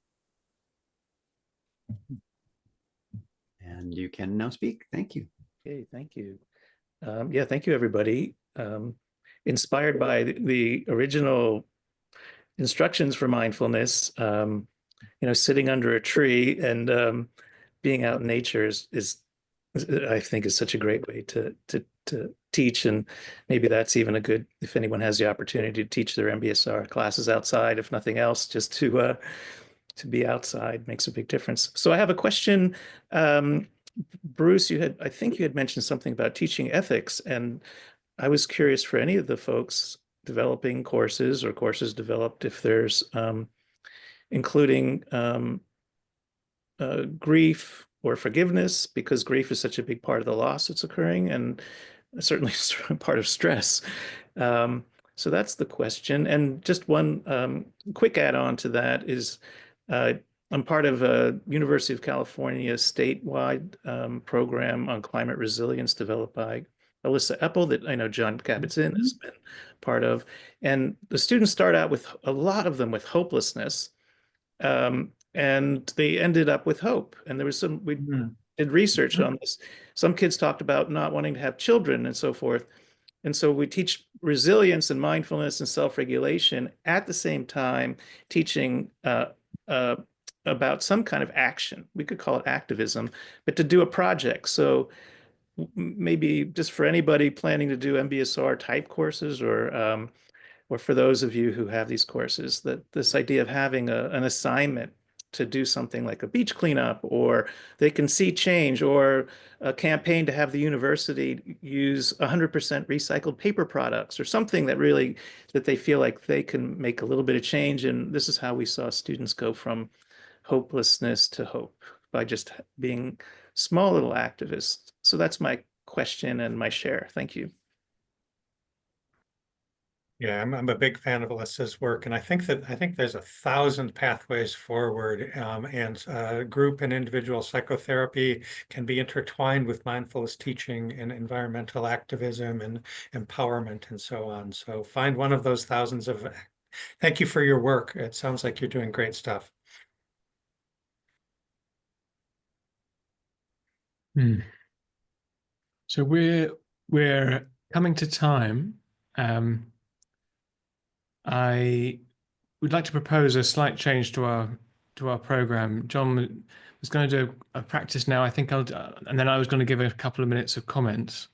And you can now speak. Thank you. Okay, thank you. Yeah, thank you, everybody. Inspired by the original instructions for mindfulness, sitting under a tree and being out in nature is I think is such a great way to teach. And maybe that's even a good, if anyone has the opportunity to teach their MBSR classes outside, if nothing else, just to be outside makes a big difference. So I have a question Bruce, I think you had mentioned something about teaching ethics, and I was curious for any of the folks developing courses or courses developed, if there's including grief or forgiveness, because grief is such a big part of the loss that's occurring, and certainly part of stress. So that's the question. And just one quick add-on to that is I'm part of a University of California statewide program on climate resilience developed by Alyssa Epple that I know John Kabat-Zinn has been part of. And the students start out with, a lot of them, with hopelessness. And they ended up with hope. And there was we did research on this. Some kids talked about not wanting to have children and so forth. And so we teach resilience and mindfulness and self-regulation at the same time, teaching about some kind of action. We could call it activism, but to do a project. So maybe just for anybody planning to do MBSR type courses, or for those of you who have these courses, that this idea of having an assignment to do something like a beach cleanup, or they can see change, or a campaign to have the university use 100% recycled paper products, or something that really, that they feel like they can make a little bit of change. And this is how we saw students go from hopelessness to hope, by just being small little activists. So that's my question and my share. Thank you. Yeah, I'm a big fan of Alyssa's work, and I think there's 1,000 pathways forward, and group and individual psychotherapy can be intertwined with mindfulness teaching and environmental activism and empowerment and so on. So find one of those thousands of. Thank you for your work. It sounds like you're doing great stuff. So we're coming to time. I would like to propose a slight change to our program. John was going to do a practice now. I think and then I was going to give a couple of minutes of comments.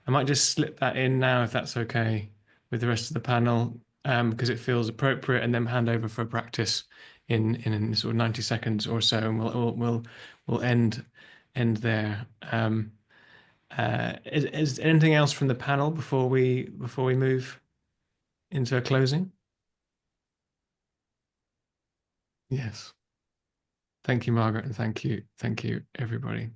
I might just slip that in now, if that's okay with the rest of the panel, because it feels appropriate, and then hand over for a practice in sort of 90 seconds or so, and we'll end there. Is anything else from the panel before we move into a closing? Yes. Thank you, Margaret, and thank you, everybody.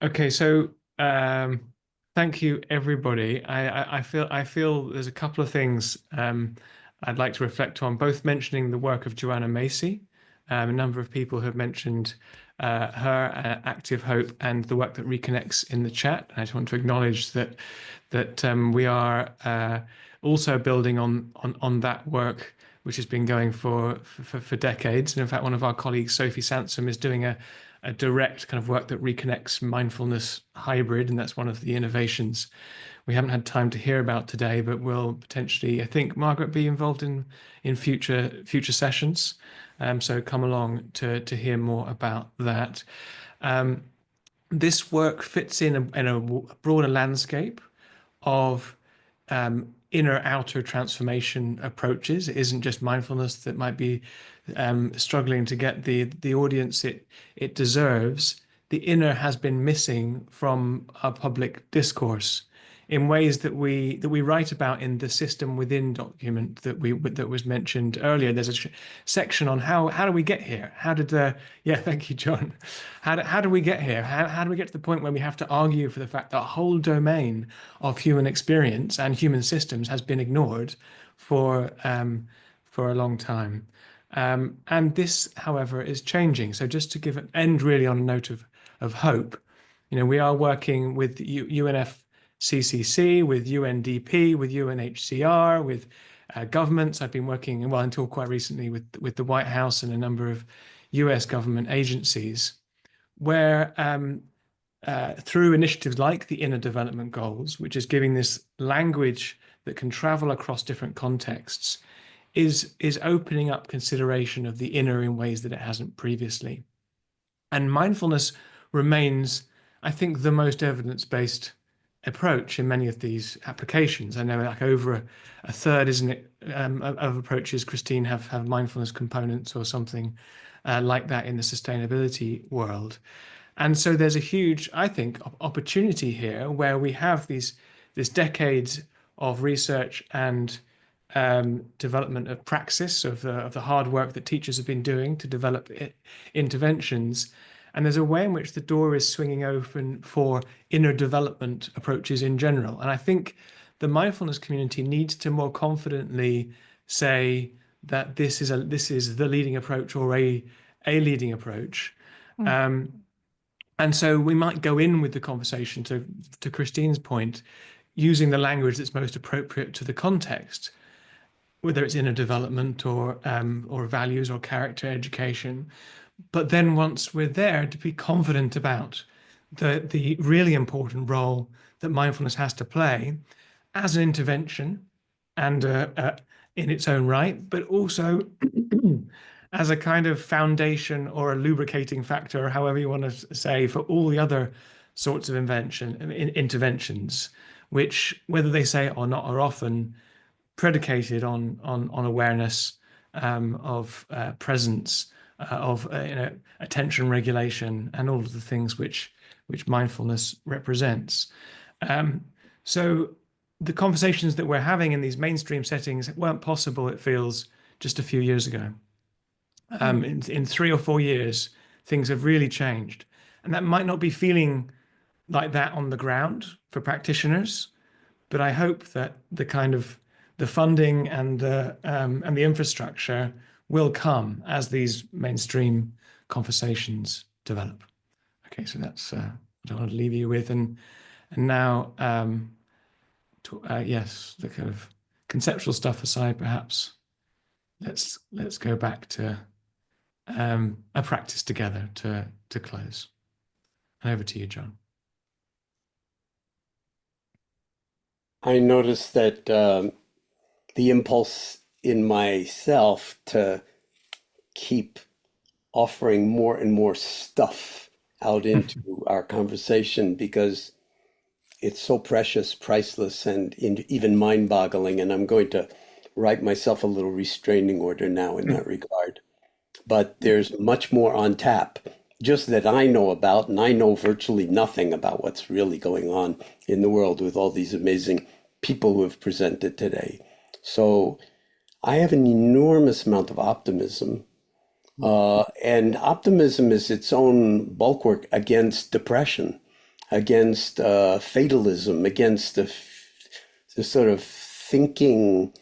Okay, so thank you, everybody. I feel there's a couple of things I'd like to reflect on, both mentioning the work of Joanna Macy. A number of people have mentioned her Active Hope and the work that reconnects in the chat. And I just want to acknowledge that we are also building on that work, which has been going for decades. And in fact, one of our colleagues, Sophie Sansom, is doing a direct kind of work that reconnects mindfulness hybrid, and that's one of the innovations we haven't had time to hear about today, but will potentially, I think, Margaret, be involved in future sessions. So come along to hear more about that. This work fits in a broader landscape of inner-outer transformation approaches. It isn't just mindfulness that might be struggling to get the audience it deserves. The inner has been missing from our public discourse in ways that we write about in the System Within document that was mentioned earlier. There's a section on how do we get here? Thank you, John. How do we get here? How do we get to the point where we have to argue for the fact that a whole domain of human experience and human systems has been ignored for a long time? And this, however, is changing. So just to give an end really on a note of hope, we are working with UNFCCC, with UNDP, with UNHCR, with governments. I've been working, well, until quite recently, with the White House and a number of US government agencies, where through initiatives like the Inner Development Goals, which is giving this language that can travel across different contexts, is opening up consideration of the inner in ways that it hasn't previously. And mindfulness remains, I think, the most evidence-based approach in many of these applications. I know like over a third, isn't it, of approaches, Christine, have mindfulness components or something like that in the sustainability world. And so there's a huge, I think, opportunity here where we have this decades of research and development of praxis of the hard work that teachers have been doing to develop interventions. And there's a way in which the door is swinging open for inner development approaches in general. And I think the mindfulness community needs to more confidently say that this is the leading approach or a leading approach. And so we might go in with the conversation, to Christine's point, using the language that's most appropriate to the context, whether it's inner development or values or character education. But then once we're there, to be confident about the really important role that mindfulness has to play as an intervention and in its own right, but also as a kind of foundation or a lubricating factor, or however you want to say, for all the other sorts of interventions, which, whether they say it or not, are often predicated on awareness of presence, of attention regulation, and all of the things which mindfulness represents. So the conversations that we're having in these mainstream settings weren't possible, it feels, just a few years ago. In 3 or 4 years, things have really changed. And that might not be feeling like that on the ground for practitioners, but I hope that the funding and the infrastructure will come as these mainstream conversations develop. Okay, so that's what I want to leave you with. And now, yes, the kind of conceptual stuff aside, perhaps, let's go back to a practice together to close. And over to you, John. I noticed that the impulse in myself to keep offering more and more stuff out into our conversation, because it's so precious, priceless, and even mind-boggling. And I'm going to write myself a little restraining order now in that regard. But there's much more on tap, just that I know about, and I know virtually nothing about what's really going on in the world with all these amazing people who have presented today. So I have an enormous amount of optimism, and optimism is its own bulwark against depression, against fatalism, against the sort of thinking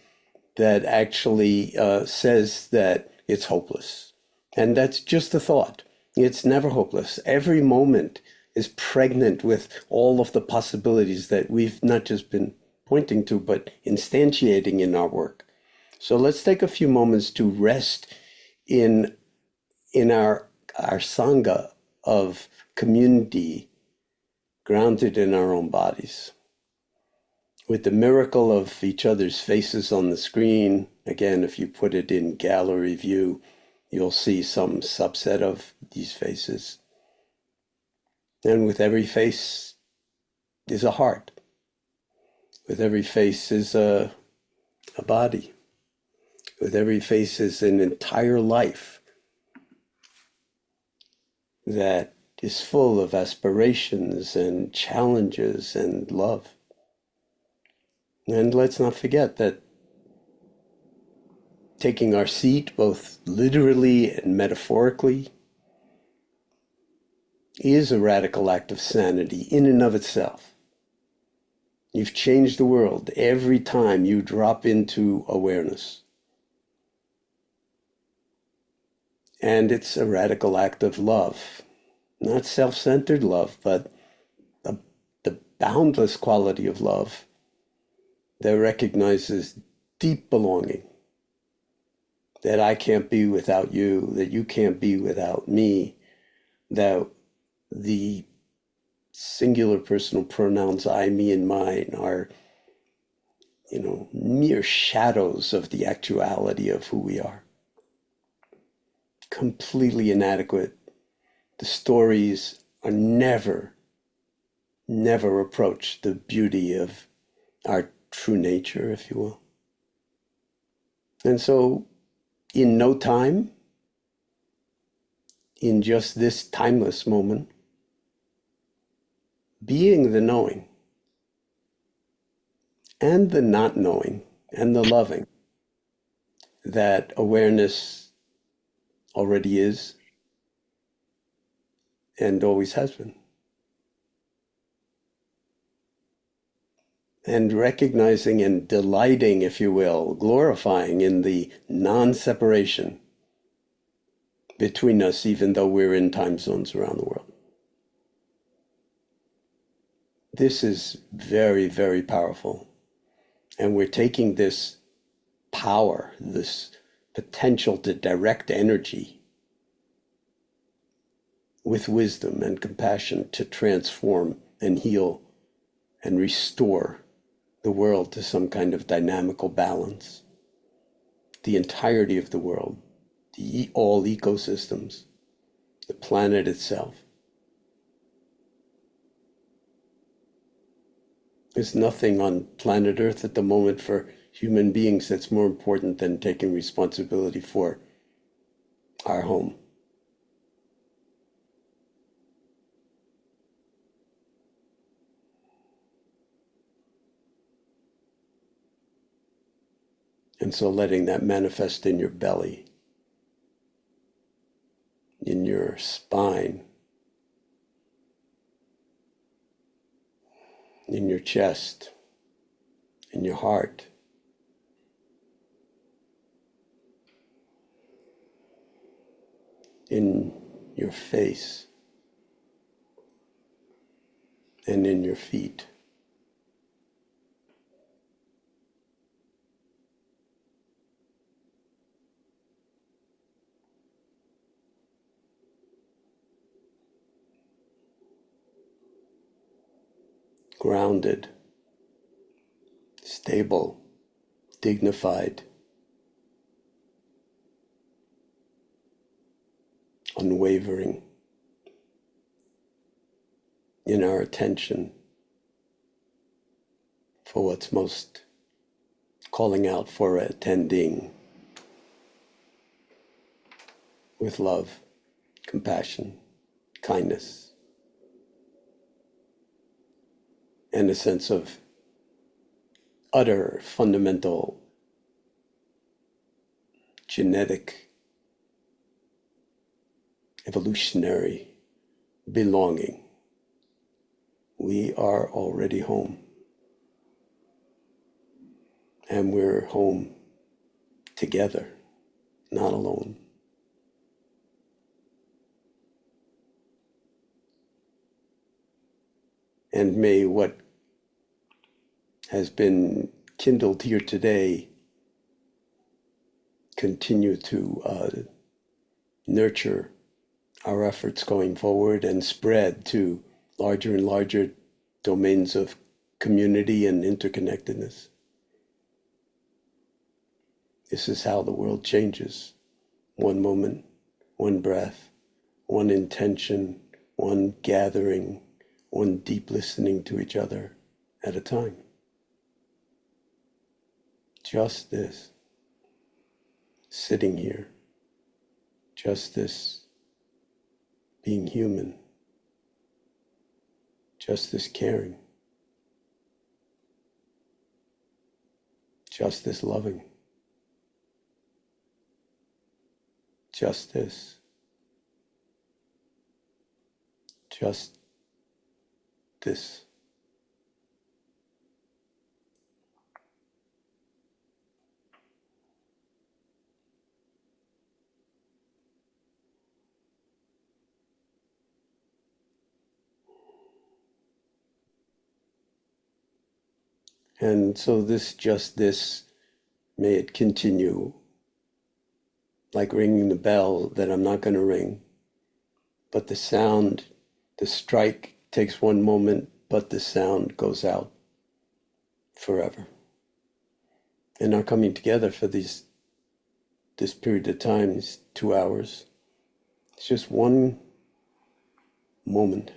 that actually says that it's hopeless. And that's just a thought. It's never hopeless. Every moment is pregnant with all of the possibilities that we've not just been pointing to, but instantiating in our work. So let's take a few moments to rest in our sangha of community grounded in our own bodies. With the miracle of each other's faces on the screen, again, if you put it in gallery view, you'll see some subset of these faces. And with every face is a heart. With every face is a body. With every face is an entire life that is full of aspirations and challenges and love. And let's not forget that taking our seat, both literally and metaphorically, is a radical act of sanity in and of itself. You've changed the world every time you drop into awareness. And it's a radical act of love, not self-centered love, but the boundless quality of love that recognizes deep belonging, that I can't be without you, that you can't be without me, that the singular personal pronouns I, me, and mine are, mere shadows of the actuality of who we are. Completely inadequate. The stories are never approach the beauty of our true nature, if you will. And so, in no time, in just this timeless moment, being the knowing and the not knowing and the loving that awareness already is and always has been. And recognizing and delighting, if you will, glorifying in the non-separation between us, even though we're in time zones around the world. This is very, very powerful. And we're taking this power, this potential to direct energy with wisdom and compassion to transform and heal and restore the world to some kind of dynamical balance. The entirety of the world, all ecosystems, the planet itself. There's nothing on planet Earth at the moment for human beings that's more important than taking responsibility for our home. And so letting that manifest in your belly, in your spine, in your chest, in your heart, in your face, and in your feet. Grounded, stable, dignified, unwavering in our attention for what's most calling out for attending with love, compassion, kindness, and a sense of utter fundamental genetic evolutionary belonging. We are already home, and we're home together, not alone. And may what has been kindled here today continue to nurture our efforts going forward and spread to larger and larger domains of community and interconnectedness. This is how the world changes. One moment, one breath, one intention, one gathering, one deep listening to each other at a time. Just this, sitting here, just this, being human, just this caring, just this loving, just this, just this. And so this, just this, may it continue like ringing the bell that I'm not going to ring, but the sound, the strike takes one moment, but the sound goes out forever. And our coming together for this period of time is 2 hours. It's just one moment,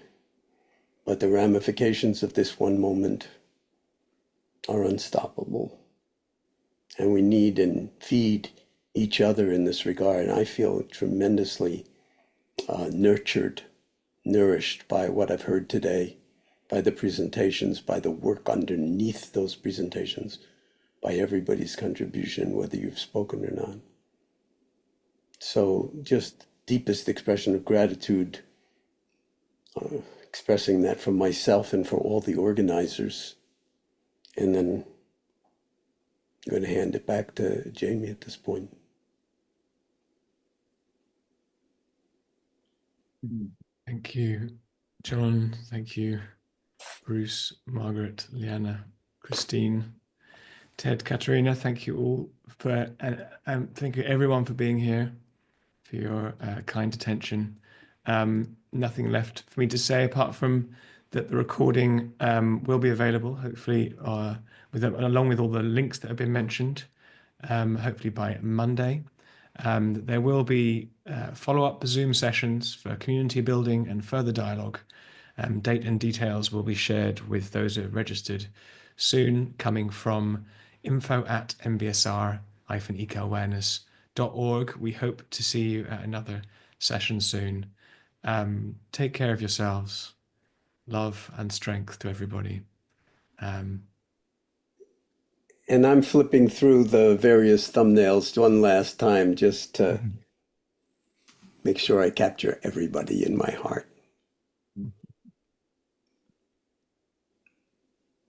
but the ramifications of this one moment are unstoppable. And we need and feed each other in this regard. And I feel tremendously nurtured, nourished by what I've heard today, by the presentations, by the work underneath those presentations, by everybody's contribution, whether you've spoken or not. So just deepest expression of gratitude, expressing that from myself and for all the organizers. And then I'm going to hand it back to Jamie at this point. Thank you, John. Thank you, Bruce, Margaret, Liana, Christine, Ted, Katerina. Thank you all for, and thank you everyone for being here, for your kind attention. Nothing left for me to say apart from that the recording will be available, hopefully, along with all the links that have been mentioned, hopefully by Monday. There will be follow-up Zoom sessions for community building and further dialogue. Date and details will be shared with those who have registered soon, coming from info@mbsr-eco-awareness.org. We hope to see you at another session soon. Take care of yourselves. Love and strength to everybody. And I'm flipping through the various thumbnails one last time just to make sure I capture everybody in my heart.